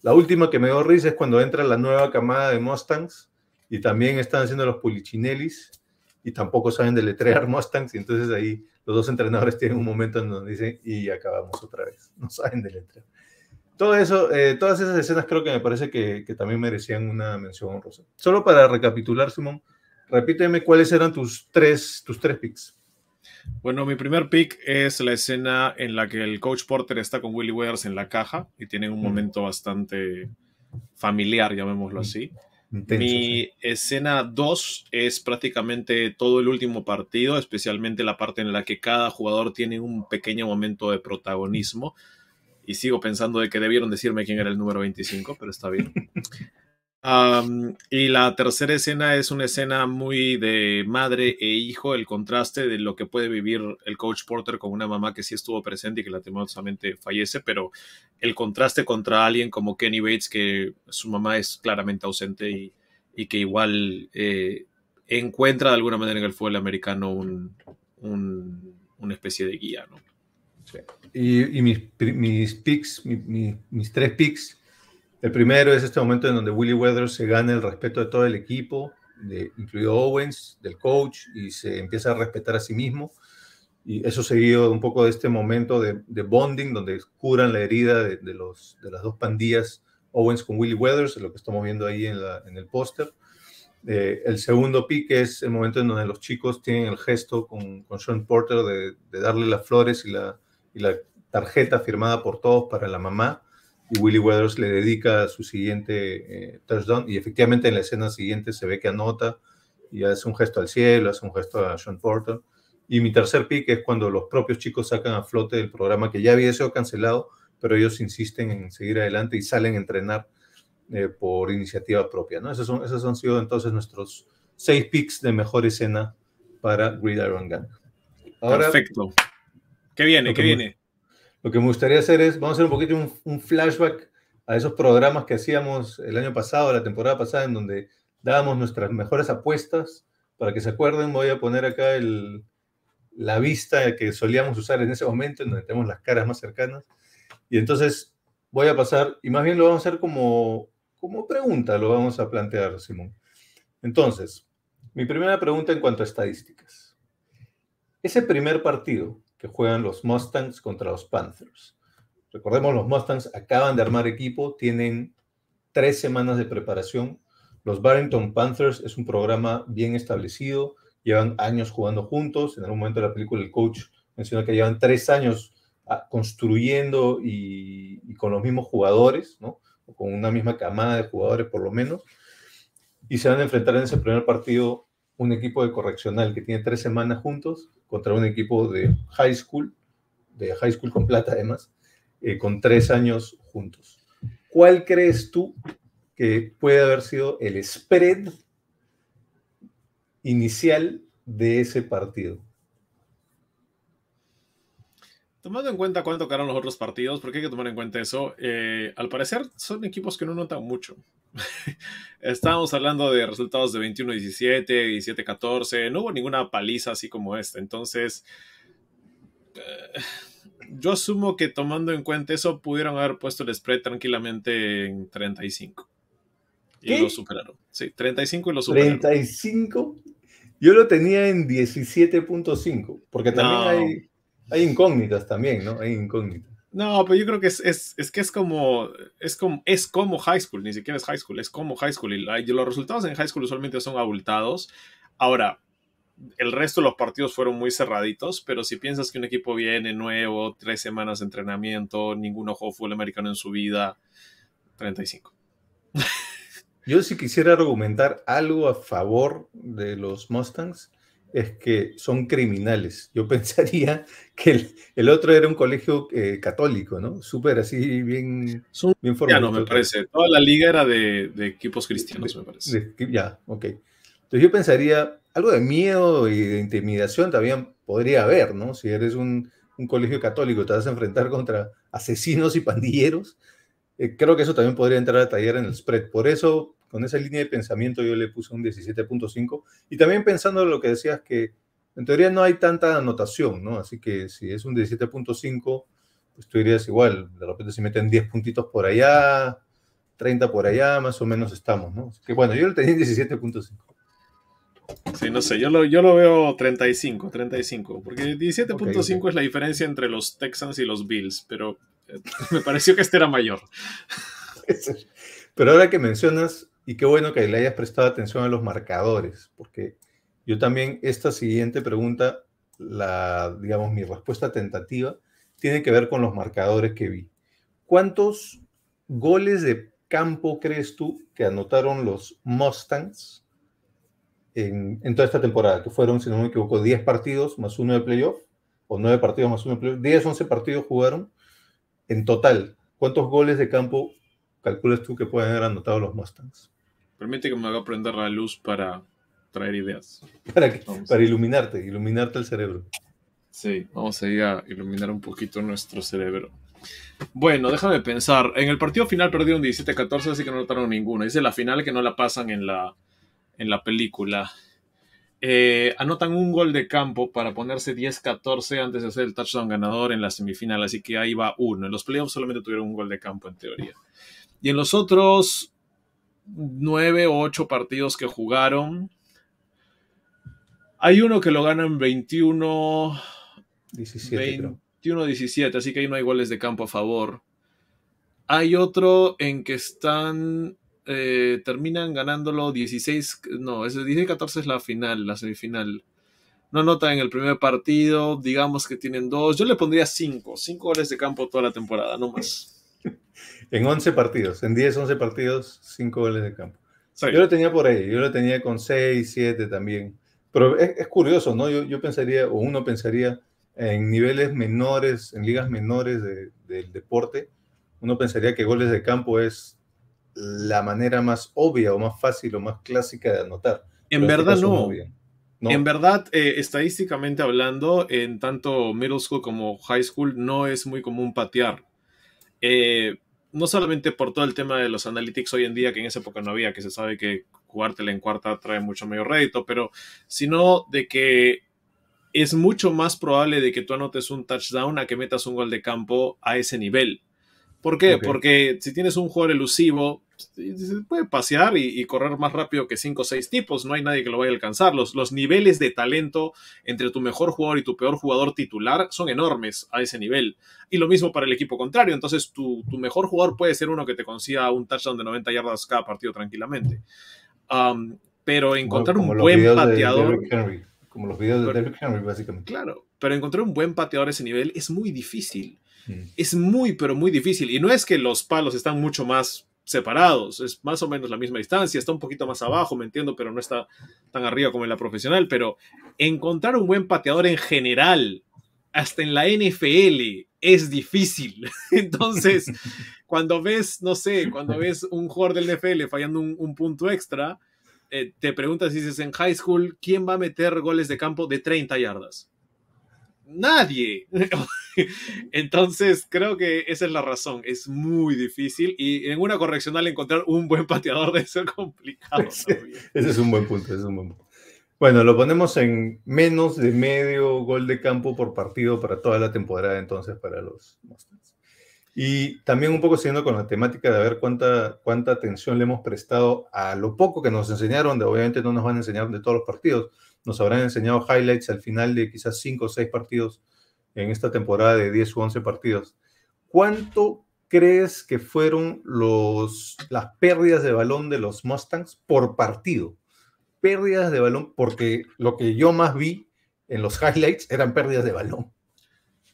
La última que me dio risa es cuando entra la nueva camada de Mustangs y también están haciendo los Polichinellis y tampoco saben deletrear Mustangs, y entonces ahí los dos entrenadores tienen un momento en donde dicen, y acabamos otra vez, no saben deletrear. Todo eso, todas esas escenas creo que me parece que también merecían una mención honrosa. Solo para recapitular, Simón, repíteme cuáles eran tus tres picks. Bueno, mi primer pick es la escena en la que el coach Porter está con Willie Weathers en la caja y tienen un momento bastante familiar, llamémoslo así. Intenso, Mi sí. escena 2 es prácticamente todo el último partido, especialmente la parte en la que cada jugador tiene un pequeño momento de protagonismo. Y sigo pensando de que debieron decirme quién era el número 25, pero está bien. Y la tercera escena es una escena muy de madre e hijo, el contraste de lo que puede vivir el coach Porter con una mamá que sí estuvo presente y que lastimosamente fallece, pero el contraste contra alguien como Kenny Bates, que su mamá es claramente ausente y y que igual encuentra de alguna manera en el fútbol americano una especie de guía, ¿no? Sí. Y mis picks, mis tres picks, el primero es este momento en donde Willie Weathers se gana el respeto de todo el equipo, incluido Owens, del coach, y se empieza a respetar a sí mismo. Y eso seguido un poco de este momento de bonding, donde curan la herida de las dos pandillas, Owens con Willie Weathers, lo que estamos viendo ahí en el póster. El segundo pick es el momento en donde los chicos tienen el gesto con Sean Porter de darle las flores y la tarjeta firmada por todos para la mamá, y Willie Weathers le dedica su siguiente touchdown, y efectivamente en la escena siguiente se ve que anota y hace un gesto al cielo, hace un gesto a Sean Porter. Y mi tercer pick es cuando los propios chicos sacan a flote el programa que ya había sido cancelado, pero ellos insisten en seguir adelante y salen a entrenar por iniciativa propia, ¿no? Esos han sido entonces nuestros 6 picks de mejor escena para Gridiron Gang. Ahora, perfecto. ¿Qué viene? ¿Qué viene? Lo que me gustaría hacer es, vamos a hacer un poquito un flashback a esos programas que hacíamos el año pasado, la temporada pasada, en donde dábamos nuestras mejores apuestas. Para que se acuerden, voy a poner acá la vista que solíamos usar en ese momento, en donde tenemos las caras más cercanas. Y entonces voy a pasar, y más bien lo vamos a hacer como pregunta, lo vamos a plantear, Simón. Entonces, mi primera pregunta en cuanto a estadísticas. Ese primer partido que juegan los Mustangs contra los Panthers. Recordemos, los Mustangs acaban de armar equipo, tienen 3 semanas de preparación. Los Barrington Panthers es un programa bien establecido, llevan años jugando juntos. En algún momento de la película el coach menciona que llevan 3 años construyendo y con los mismos jugadores, ¿no? O con una misma camada de jugadores por lo menos. Y se van a enfrentar en ese primer partido un equipo de correccional que tiene 3 semanas juntos contra un equipo de high school con plata además, con 3 años juntos. ¿Cuál crees tú que puede haber sido el spread inicial de ese partido? Tomando en cuenta cuánto tocaron los otros partidos, porque hay que tomar en cuenta eso, al parecer son equipos que no notan mucho. Estábamos hablando de resultados de 21-17, 17-14, no hubo ninguna paliza así como esta. Entonces, yo asumo que tomando en cuenta eso, pudieron haber puesto el spread tranquilamente en 35. Y ¿Qué? lo superaron. Sí, 35 y lo superaron. ¿35? Yo lo tenía en 17.5, porque también hay incógnitas también, ¿no? Hay incógnitas. No, pero yo creo que es como high school, ni siquiera es high school, es como high school. Y los resultados en high school usualmente son abultados. Ahora, el resto de los partidos fueron muy cerraditos, pero si piensas que un equipo viene nuevo, 3 semanas de entrenamiento, ninguno jugó fútbol americano en su vida, 35. Yo si quisiera argumentar algo a favor de los Mustangs, es que son criminales. Yo pensaría que el otro era un colegio católico, ¿no? Súper así, bien formal. Me parece. Toda la liga era de equipos cristianos, me parece. Ya, ok. Entonces yo pensaría, algo de miedo y de intimidación también podría haber, ¿no? Si eres un colegio católico, te vas a enfrentar contra asesinos y pandilleros. Creo que eso también podría entrar a tallar en el spread. Por eso, con esa línea de pensamiento, yo le puse un 17.5. Y también pensando en lo que decías, que en teoría no hay tanta anotación, ¿no? Así que si es un 17.5, pues tú dirías igual. De repente se meten 10 puntitos por allá, 30 por allá, más o menos estamos, ¿no? Así que bueno, yo lo tenía en 17.5. Sí, no sé, yo lo veo 35, porque 17.5 okay. Es la diferencia entre los Texans y los Bills, pero me pareció que este era mayor. Pero ahora que mencionas, y qué bueno que le hayas prestado atención a los marcadores, porque yo también esta siguiente pregunta, digamos, mi respuesta tentativa, tiene que ver con los marcadores que vi. ¿Cuántos goles de campo crees tú que anotaron los Mustangs en toda esta temporada? Que fueron, si no me equivoco, 10 partidos más 1 de playoff, o 9 partidos más 1 de playoff, 10, 11 partidos jugaron. En total, ¿cuántos goles de campo calculas tú que pueden haber anotado los Mustangs? Permite que me haga prender la luz para traer ideas. Para iluminarte el cerebro. Sí, vamos a ir a iluminar un poquito nuestro cerebro. Bueno, déjame pensar. En el partido final perdieron 17-14, así que no anotaron ninguno. Dice la final que no la pasan en la en la película. Anotan un gol de campo para ponerse 10-14 antes de hacer el touchdown ganador en la semifinal, así que ahí va uno. En los playoffs solamente tuvieron un gol de campo en teoría. Y en los otros 9 o 8 partidos que jugaron, hay uno que lo ganan 17, creo. 21-17, así que ahí no hay goles de campo a favor. Hay otro en que terminan ganándolo 16, no, ese 16-14 es la final, la semifinal. No anotan en el primer partido, digamos que tienen 2. Yo le pondría 5 goles de campo toda la temporada, no más. En 11 partidos, en 10, 11 partidos, 5 goles de campo. Sí. Yo lo tenía por ahí, yo lo tenía con 6, 7 también. Pero es curioso, ¿no? Yo pensaría, o uno pensaría, en niveles menores, en ligas menores del deporte, uno pensaría que goles de campo es la manera más obvia o más fácil o más clásica de anotar. En Pero verdad este caso no. bien. ¿No? En verdad, estadísticamente hablando, en tanto middle school como high school, no es muy común patear. No solamente por todo el tema de los analytics hoy en día, que en esa época no había, que se sabe que jugártela en cuarta trae mucho mayor rédito, pero sino de que es mucho más probable de que tú anotes un touchdown a que metas un gol de campo a ese nivel. ¿Por qué? Okay. Porque si tienes un jugador elusivo, se puede pasear y correr más rápido que 5 o 6 tipos, no hay nadie que lo vaya a alcanzar. Los niveles de talento entre tu mejor jugador y tu peor jugador titular son enormes a ese nivel. Y lo mismo para el equipo contrario, entonces tu mejor jugador puede ser uno que te consiga un touchdown de 90 yardas cada partido tranquilamente. Pero encontrar como un los buen videos pateador... de Derrick Henry, como los videos de Derrick Henry, básicamente. Claro, pero encontrar un buen pateador a ese nivel es muy difícil. Es muy, pero muy difícil. Y no es que los palos están mucho más separados, es más o menos la misma distancia, está un poquito más abajo, me entiendo, pero no está tan arriba como en la profesional. Pero encontrar un buen pateador en general, hasta en la NFL, es difícil. Entonces, cuando ves, no sé, cuando ves un jugador del NFL fallando un punto extra, te preguntas si dices en high school, ¿quién va a meter goles de campo de 30 yardas? Nadie. Entonces creo que esa es la razón, es muy difícil y en una correccional encontrar un buen pateador debe ser complicado también. Ese es un buen punto, ese es un buen punto. Bueno, lo ponemos en menos de medio gol de campo por partido para toda la temporada entonces para los Mustangs. Y también un poco siguiendo con la temática de ver cuánta atención le hemos prestado a lo poco que nos enseñaron, obviamente no nos van a enseñar de todos los partidos, nos habrán enseñado highlights al final de quizás 5 o 6 partidos en esta temporada de 10 u 11 partidos. ¿Cuánto crees que fueron las pérdidas de balón de los Mustangs por partido? Pérdidas de balón, porque lo que yo más vi en los highlights eran pérdidas de balón.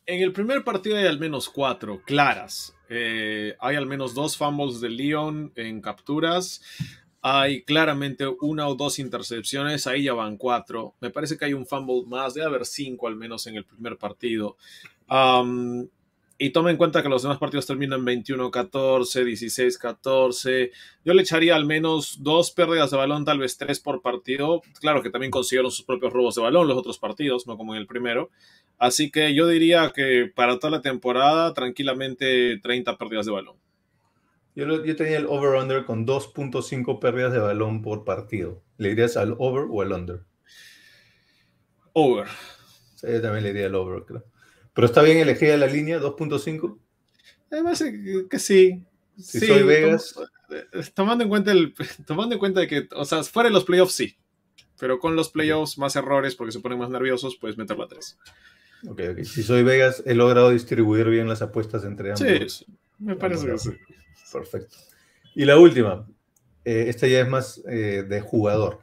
En el primer partido hay al menos 4 claras. Hay al menos 2 fumbles de Leon en capturas. Hay claramente 1 o 2 intercepciones, ahí ya van 4. Me parece que hay un fumble más, debe haber 5 al menos en el primer partido. Y toma en cuenta que los demás partidos terminan 21-14, 16-14. Yo le echaría al menos 2 pérdidas de balón, tal vez 3 por partido. Claro que también consiguieron sus propios robos de balón los otros partidos, no como en el primero. Así que yo diría que para toda la temporada, tranquilamente 30 pérdidas de balón. Yo tenía el over-under con 2.5 pérdidas de balón por partido. ¿Le irías al over o al under? Over. Sí, yo también le iría al over, creo. ¿Pero está bien elegida la línea, 2.5? Me parece que sí. Si Sí, soy Vegas. tomando en cuenta de que, o sea, fuera de los playoffs sí. Pero con los playoffs más errores porque se ponen más nerviosos, puedes meterla a 3. Ok. Si soy Vegas, he logrado distribuir bien las apuestas entre ambos. Sí, me parece que sí. Perfecto. Y la última, esta ya es más de jugador.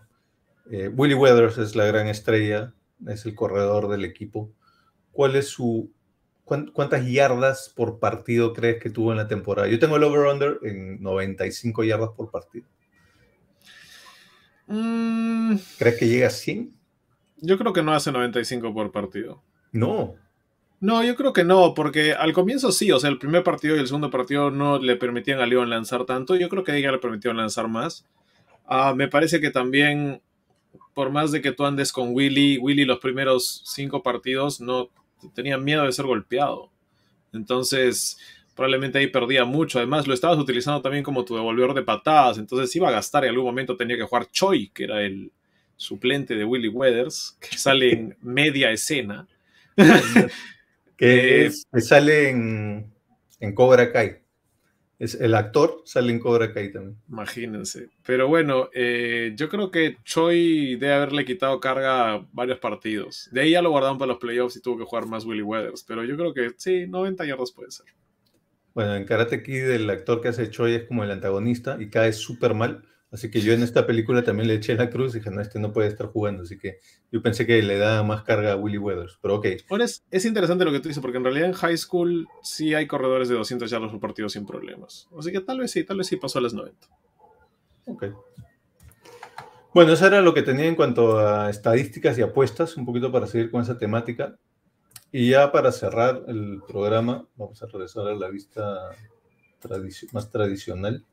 Willie Weathers es la gran estrella, es el corredor del equipo. ¿Cuál es ¿Cuántas yardas por partido crees que tuvo en la temporada? Yo tengo el over-under en 95 yardas por partido. ¿Crees que llega a 100? Yo creo que no hace 95 por partido. No. No, yo creo que no, porque al comienzo sí, o sea, el primer partido y el segundo partido no le permitían a Leon lanzar tanto. Yo creo que a ella le permitieron lanzar más. Me parece que también, por más de que tú andes con Willy los primeros 5 partidos no tenía miedo de ser golpeado. Entonces, probablemente ahí perdía mucho. Además, lo estabas utilizando también como tu devolvedor de patadas, entonces iba a gastar y en algún momento tenía que jugar Choi, que era el suplente de Willy Weathers, que sale en media escena. Que sale en Cobra Kai. El actor sale en Cobra Kai también. Imagínense. Pero bueno, yo creo que Choi debe haberle quitado carga a varios partidos. De ahí ya lo guardaron para los playoffs y tuvo que jugar más Willy Weathers. Pero yo creo que sí, 90 yardas puede ser. Bueno, en Karate Kid el actor que hace Choi es como el antagonista y cae súper mal. Así que yo en esta película también le eché la cruz y dije, no, este no puede estar jugando. Así que yo pensé que le da más carga a Willy Weathers. Pero ok. Ahora es interesante lo que tú dices, porque en realidad en high school sí hay corredores de 200 yardas por partido sin problemas. Así que tal vez sí pasó a las 90. Ok. Bueno, eso era lo que tenía en cuanto a estadísticas y apuestas, un poquito para seguir con esa temática. Y ya para cerrar el programa, vamos a regresar a la vista más tradicional.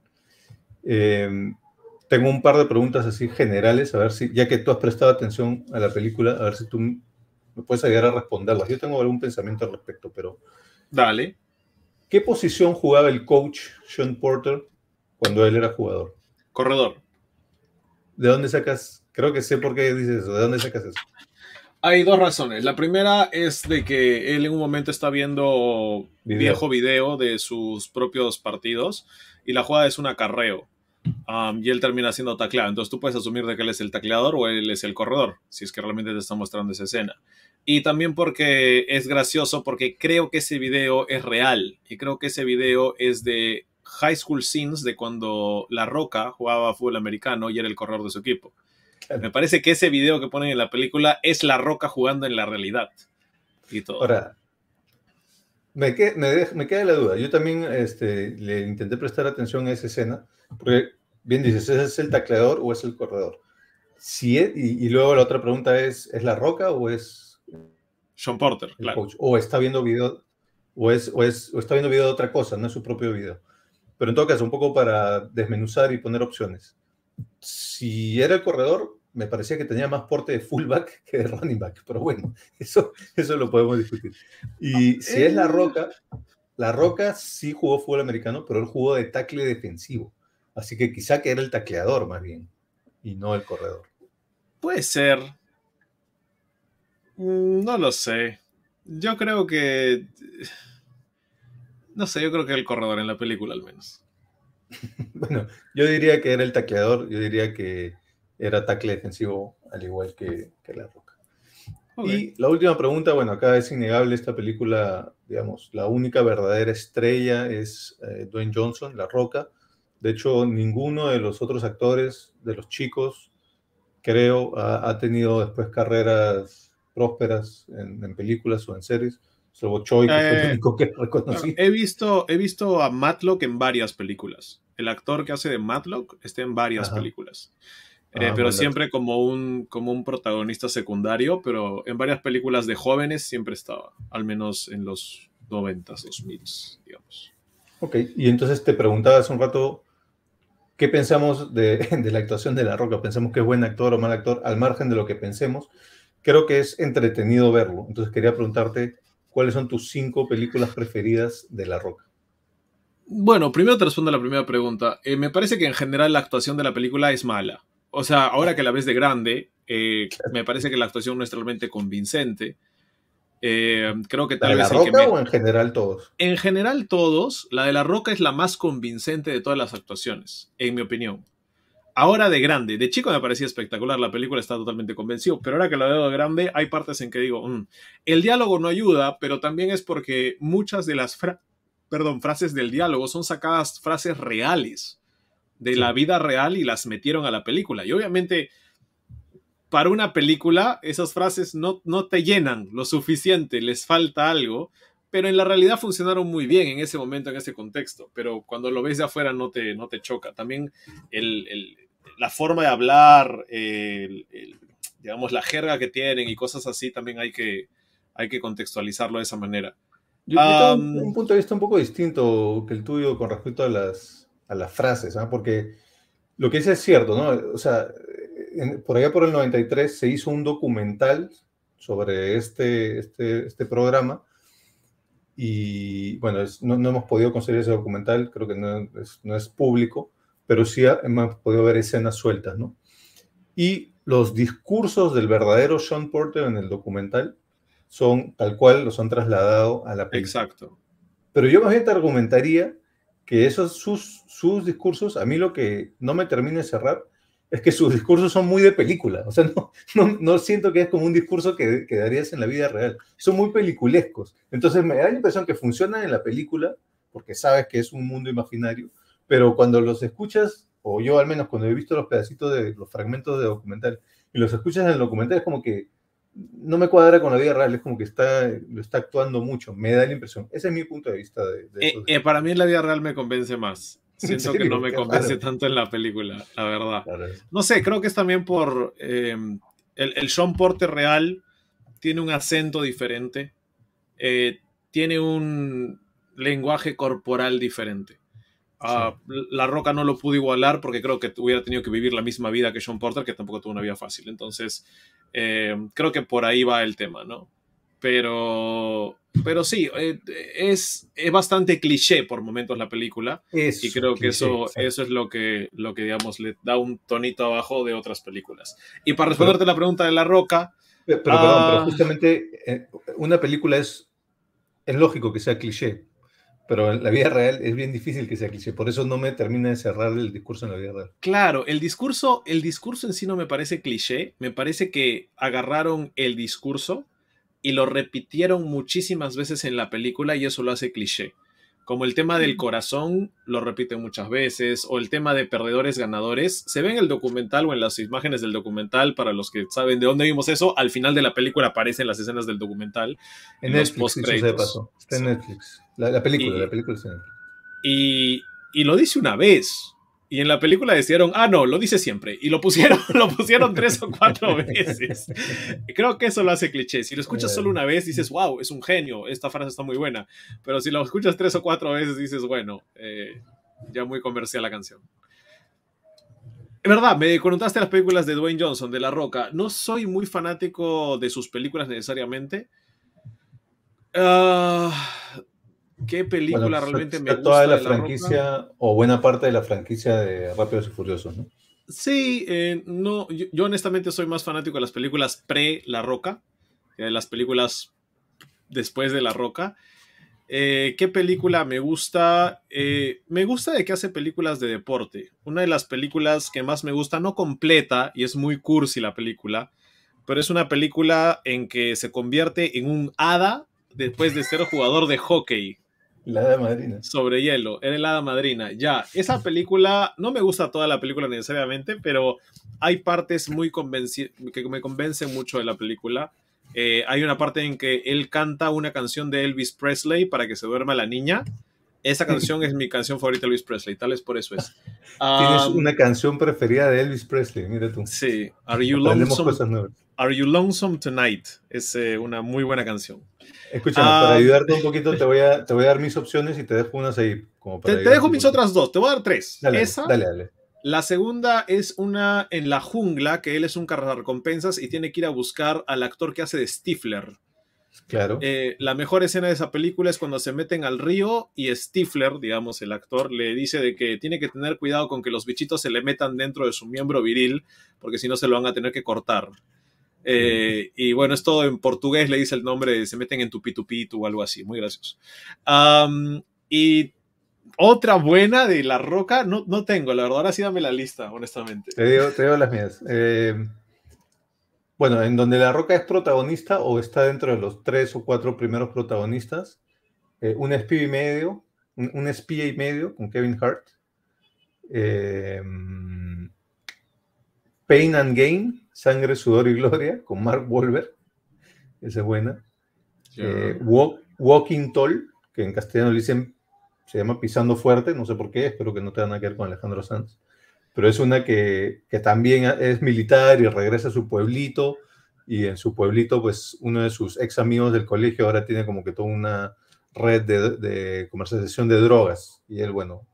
Tengo un par de preguntas así generales, a ver si, ya que tú has prestado atención a la película, a ver si tú me puedes ayudar a responderlas. Yo tengo algún pensamiento al respecto, pero... Dale. ¿Qué posición jugaba el coach Sean Porter cuando él era jugador? Corredor. ¿De dónde sacas? Creo que sé por qué dices eso. ¿De dónde sacas eso? Hay dos razones. La primera es de que él en un momento está viendo viejo video de sus propios partidos y la jugada es un acarreo. Y él termina siendo tacleado. Entonces tú puedes asumir de que él es el tacleador o él es el corredor, si es que realmente te está mostrando esa escena. Y también porque es gracioso, porque creo que ese video es real. Y creo que ese video es de High School Scenes, de cuando La Roca jugaba fútbol americano y era el corredor de su equipo. Claro. Me parece que ese video que ponen en la película es La Roca jugando en la realidad. Y todo. Ahora, me queda la duda. Yo también le intenté prestar atención a esa escena, porque bien dices, ¿es el tacleador o es el corredor? Si es, y luego la otra pregunta ¿es La Roca o es Sean Porter, el claro. coach? O está viendo video, o está viendo video de otra cosa, no es su propio video. Pero en todo caso, un poco para desmenuzar y poner opciones. Si era el corredor, me parecía que tenía más porte de fullback que de running back, pero bueno, eso lo podemos discutir. Y si es La Roca sí jugó fútbol americano, pero él jugó de tackle defensivo. Así que quizá que era el tacleador más bien, y no el corredor. Puede ser. No lo sé. Yo creo que... No sé, yo creo que el corredor en la película al menos. Bueno, yo diría que era el tacleador, yo diría que era tackle defensivo al igual que La Roca. Okay. Y la última pregunta, bueno, acá es innegable esta película, digamos, la única verdadera estrella es Dwayne Johnson, La Roca. De hecho, ninguno de los otros actores, de los chicos, creo, ha tenido después carreras prósperas en películas o en series. Salvo Choi, que fue el único que reconocí. He visto a Matlock en varias películas. El actor que hace de Matlock está en varias películas. Pero siempre como un protagonista secundario, pero en varias películas de jóvenes siempre estaba, al menos en los 90s, 2000s, digamos. Ok, y entonces te preguntaba hace un rato, ¿qué pensamos de la actuación de La Roca? ¿Pensamos que es buen actor o mal actor? Al margen de lo que pensemos, creo que es entretenido verlo. Entonces quería preguntarte, ¿cuáles son tus 5 películas preferidas de La Roca? Bueno, primero te respondo a la primera pregunta. Me parece que en general la actuación de la película es mala. O sea, ahora que la ves de grande, me parece que la actuación no es realmente convincente. Creo que tal vez... ¿La de La Roca o en general todos? En general todos. La de La Roca es la más convincente de todas las actuaciones, en mi opinión. Ahora de grande, de chico me parecía espectacular, la película está totalmente convencido, pero ahora que la veo de grande hay partes en que digo, el diálogo no ayuda, pero también es porque muchas de las frases del diálogo son sacadas frases reales de la vida real y las metieron a la película. Y obviamente, para una película, esas frases no te llenan lo suficiente, les falta algo, pero en la realidad funcionaron muy bien en ese momento, en ese contexto. Pero cuando lo ves de afuera no te choca. También la forma de hablar, digamos, la jerga que tienen y cosas así, también hay que contextualizarlo de esa manera. Yo tengo un punto de vista un poco distinto que el tuyo con respecto a las frases, ¿no? Porque lo que dice es cierto, ¿no? O sea, por allá por el 93 se hizo un documental sobre este programa y bueno, no hemos podido conseguir ese documental, creo que no es público, pero sí hemos podido ver escenas sueltas, ¿no? Y los discursos del verdadero Sean Porter en el documental son tal cual los han trasladado a la película. Exacto. Pero yo más bien te argumentaría que sus discursos, a mí lo que no me termina de cerrar es que sus discursos son muy de película. O sea, no siento que es como un discurso que darías en la vida real. Son muy peliculescos. Entonces me da la impresión que funcionan en la película, porque sabes que es un mundo imaginario, pero cuando los escuchas, o yo al menos cuando he visto los pedacitos de los fragmentos de documental, y los escuchas en el documental, es como que no me cuadra con la vida real, es como que lo está actuando mucho, me da la impresión. Ese es mi punto de vista de esos Para discursos. mí en la vida real me convence más. En Siento que no serio, me qué convence raro. tanto en la película, la verdad. Claro. No sé, creo que es también por el Sean Porter real tiene un acento diferente, eh, tiene un lenguaje corporal diferente. Sí. La Roca no lo pudo igualar porque creo que hubiera tenido que vivir la misma vida que Sean Porter, que tampoco tuvo una vida fácil. Entonces, creo que por ahí va el tema, ¿no? Pero sí, es bastante cliché por momentos la película y Eso, creo que cliché, eso exacto. es lo que, digamos, le da un tonito abajo de otras películas. Y para Pero, responderte la pregunta de La Roca, pero perdón, pero uh, justamente una película es lógico que sea cliché, pero en la vida real es bien difícil que sea cliché, por eso no me termina de cerrar el discurso en la vida real. claro, el discurso en sí no me parece cliché, me parece que agarraron el discurso y lo repitieron muchísimas veces en la película y eso lo hace cliché. Como el tema del corazón, lo repiten muchas veces, o el tema de perdedores ganadores, se ve en el documental o en las imágenes del documental, para los que saben de dónde vimos eso, al final de la película aparecen las escenas del documental En en los Netflix, post dicho sea de créditos. paso, está en Sí. Netflix. La Y, película está en Netflix. y lo dice una vez. Y en la película decidieron, no, lo dice siempre. Y lo pusieron, lo pusieron 3 o 4 veces. Creo que eso lo hace cliché. Si lo escuchas solo una vez, dices, wow, es un genio, esta frase está muy buena. Pero si lo escuchas 3 o 4 veces, dices, bueno, ya muy comercial la canción. Es verdad, me contaste las películas de Dwayne Johnson, de La Roca. No soy muy fanático de sus películas necesariamente. Uh, ¿Qué Bueno, película realmente me está toda gusta la de La Roca? franquicia, o buena parte de la franquicia de Rápidos y Furiosos, ¿no? Sí, no, yo honestamente soy más fanático de las películas pre-La Roca, que de las películas después de La Roca. ¿Qué película me gusta? Me gusta de que hace películas de deporte. Una de las películas que más me gusta, no completa, y es muy cursi la película, pero es una película en que se convierte en un hada después de ser jugador de hockey La de Madrina. sobre hielo. Era el hada madrina. Ya, esa película, no me gusta toda la película necesariamente, pero hay partes que me convencen mucho de la película. Hay una parte en que él canta una canción de Elvis Presley para que se duerma la niña. Esa canción es mi canción favorita de Elvis Presley, tal vez por eso es. Tienes Um, una canción preferida de Elvis Presley, mira tú. sí, Aprendemos cosas nuevas. Are You Lonesome Tonight? Es una muy buena canción. Escúchame, para Um, ayudarte un poquito te voy a dar mis opciones y te dejo unas ahí, como para te ayudarte dejo un mis poquito. otras dos, te voy a dar tres. Dale, dale, Esa, dale, dale. la segunda es una en la jungla, que él es un cazarrecompensas y tiene que ir a buscar al actor que hace de Stifler. Claro. La mejor escena de esa película es cuando se meten al río y Stifler, digamos, el actor, le dice de que tiene que tener cuidado con que los bichitos se le metan dentro de su miembro viril, porque si no se lo van a tener que cortar. Sí. Y bueno, es todo en portugués, le dice el nombre, se meten en tupi o algo así, muy gracioso. Y otra buena de La Roca, no tengo, la verdad, ahora sí dame la lista, honestamente. Te digo las mías. Bueno, en donde La Roca es protagonista o está dentro de los 3 o 4 primeros protagonistas, un espía y medio, un espía y medio con Kevin Hart. Eh, Pain and Gain, Sangre, Sudor y Gloria, con Mark Wahlberg. Esa es buena. Ya. Walking Tall, que en castellano le dicen, se llama Pisando Fuerte, no sé por qué, espero que no tenga nada que ver con Alejandro Sanz, pero es una que también es militar y regresa a su pueblito, y en su pueblito, pues uno de sus ex amigos del colegio ahora tiene como que toda una red de comercialización de drogas, y él, bueno,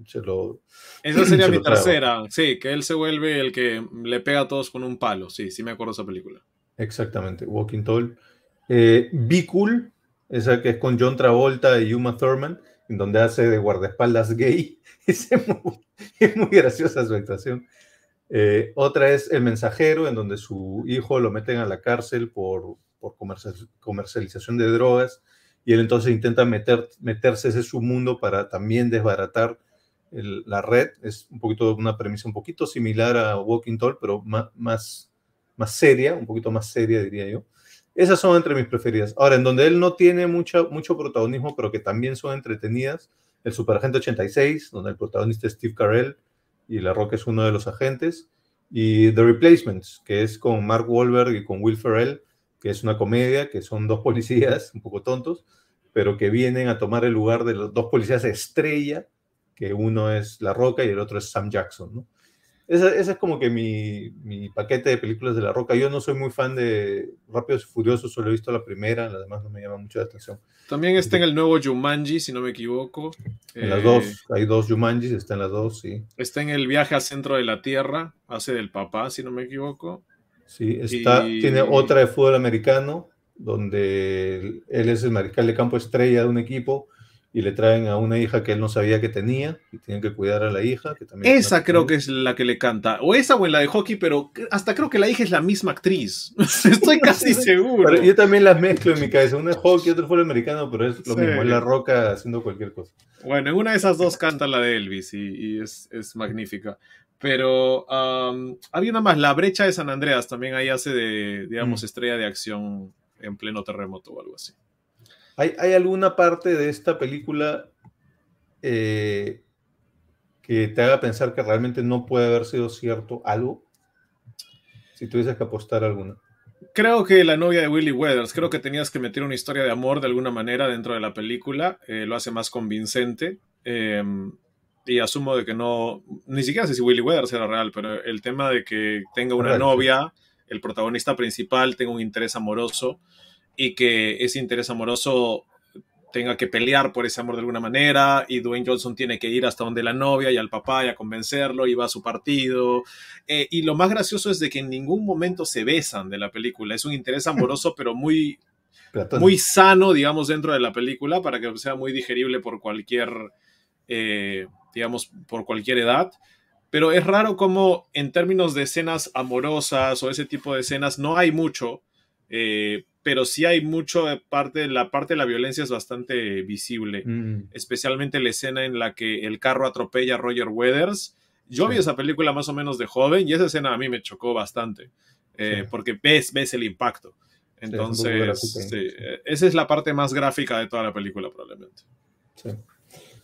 se lo, Esa sería se mi lo traga. tercera, sí, que él se vuelve el que le pega a todos con un palo, sí, sí me acuerdo de esa película. Exactamente, Walking Tall. Be Cool, esa que es con John Travolta y Uma Thurman, en donde hace de guardaespaldas gay. Es muy graciosa su actuación. Otra es El Mensajero, en donde su hijo lo meten a la cárcel por comercialización de drogas, y él entonces intenta meterse ese su mundo para también desbaratar la red. Es un poquito una premisa un poquito similar a Walking Tall, pero más seria, un poquito más seria, diría yo. Esas son entre mis preferidas. Ahora, en donde él no tiene mucho protagonismo, pero que también son entretenidas, el Superagente 86, donde el protagonista es Steve Carell y La Roca es uno de los agentes, y The Replacements, que es con Mark Wahlberg y con Will Ferrell, que es una comedia, que son dos policías un poco tontos, pero que vienen a tomar el lugar de los dos policías estrella, que uno es La Roca y el otro es Sam Jackson, ¿no? Ese es como que mi paquete de películas de La Roca. Yo no soy muy fan de Rápidos y Furiosos, solo he visto la primera, las demás no me llaman mucho la atención. También está en el nuevo Jumanji, si no me equivoco. En las dos, hay dos Jumanjis, está en las dos, sí. Está en el Viaje al Centro de la Tierra, hace del papá, si no me equivoco. Sí, tiene otra de fútbol americano, donde él es el mariscal de campo estrella de un equipo, y le traen a una hija que él no sabía que tenía, y tienen que cuidar a la hija. Que también esa creo que es la que le canta. O esa o en la de hockey, pero hasta creo que la hija es la misma actriz. Estoy casi seguro. Pero yo también las mezclo en mi cabeza. Una es hockey, otro fútbol americano, pero es lo mismo. Es La Roca haciendo cualquier cosa. Bueno, en una de esas dos canta la de Elvis y es magnífica. Pero había una más, La Brecha de San Andreas, también ahí hace de, digamos, estrella de acción en pleno terremoto o algo así. ¿Hay alguna parte de esta película que te haga pensar que realmente no puede haber sido cierto algo? Si tuvieses que apostar alguna. Creo que la novia de Willie Weathers, creo que tenías que meter una historia de amor de alguna manera dentro de la película, lo hace más convincente. Y asumo de que no, ni siquiera sé si Willie Weathers era real, pero el tema de que tenga una novia, el protagonista principal tenga un interés amoroso y que ese interés amoroso tenga que pelear por ese amor de alguna manera, y Dwayne Johnson tiene que ir hasta donde la novia y al papá y a convencerlo, y va a su partido. Y lo más gracioso es de que en ningún momento se besan de la película. Es un interés amoroso, pero muy sano, digamos, dentro de la película, para que sea muy digerible por cualquier, digamos, por cualquier edad. Pero es raro como en términos de escenas amorosas o ese tipo de escenas no hay mucho, pero sí hay mucho la parte de la violencia es bastante visible, especialmente la escena en la que el carro atropella a Roger Weathers. Yo vi esa película más o menos de joven y esa escena a mí me chocó bastante, porque ves el impacto. Entonces, esa es la parte más gráfica de toda la película probablemente.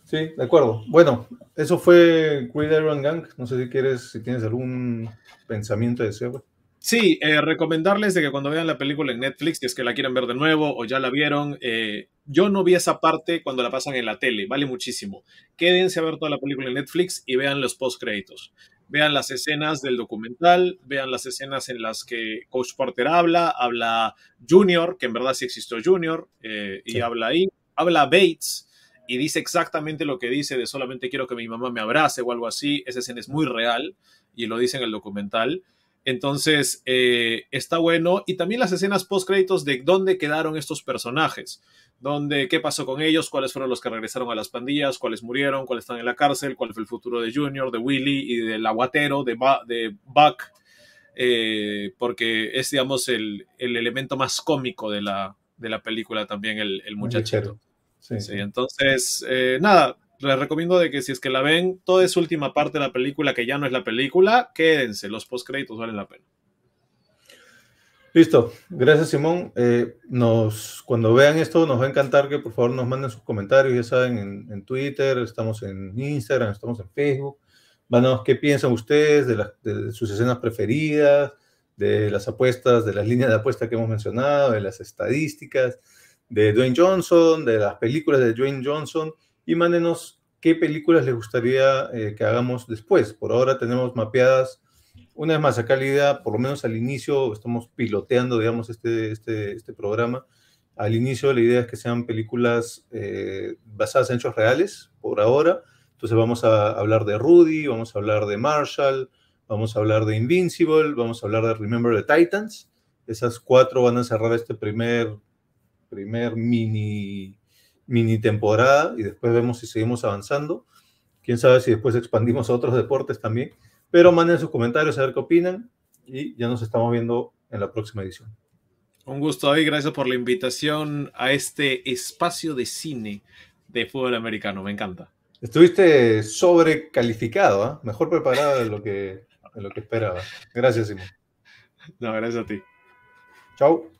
Sí, de acuerdo. Bueno, eso fue Great Iron Gang. No sé si tienes algún pensamiento de cierre. Sí, recomendarles de que cuando vean la película en Netflix, si es que la quieren ver de nuevo o ya la vieron, yo no vi esa parte cuando la pasan en la tele, vale muchísimo. Quédense a ver toda la película en Netflix y vean los post-créditos. Vean las escenas del documental, vean las escenas en las que Coach Porter habla Junior, que en verdad sí existió Junior, y habla ahí, habla Bates, y dice exactamente lo que dice de solamente quiero que mi mamá me abrace o algo así. Esa escena es muy real y lo dice en el documental. Entonces, está bueno. Y también las escenas post-créditos de dónde quedaron estos personajes. Qué pasó con ellos, cuáles fueron los que regresaron a las pandillas, cuáles murieron, cuáles están en la cárcel, cuál fue el futuro de Junior, de Willie y del aguatero, de Buck. Porque es, digamos, el elemento más cómico de la película también, el muchachito. Sí. Entonces, nada, les recomiendo de que si es que la ven, toda esa última parte de la película que ya no es la película, quédense, los postcréditos valen la pena. Listo, gracias Simón. Cuando vean esto nos va a encantar que por favor nos manden sus comentarios, ya saben, en Twitter, estamos en Instagram, estamos en Facebook. Mándanos qué piensan ustedes de sus escenas preferidas, de las apuestas, de las líneas de apuesta que hemos mencionado, de las estadísticas, de Dwayne Johnson, de las películas de Dwayne Johnson, y mándenos qué películas les gustaría que hagamos después. Por ahora tenemos mapeadas, una vez más, acá la idea, por lo menos al inicio, estamos piloteando, digamos, este programa. Al inicio la idea es que sean películas basadas en hechos reales, por ahora. Entonces vamos a hablar de Rudy, vamos a hablar de Marshall, vamos a hablar de Invincible, vamos a hablar de Remember the Titans. Esas 4 van a cerrar este primer primer mini temporada y después vemos si seguimos avanzando. Quién sabe si después expandimos a otros deportes también. Pero manden sus comentarios a ver qué opinan y ya nos estamos viendo en la próxima edición. Un gusto, David. Gracias por la invitación a este espacio de cine de fútbol americano. Me encanta. Estuviste sobrecalificado, ¿eh? Mejor preparado de lo que esperaba. Gracias, Simón. No, gracias a ti. Chao.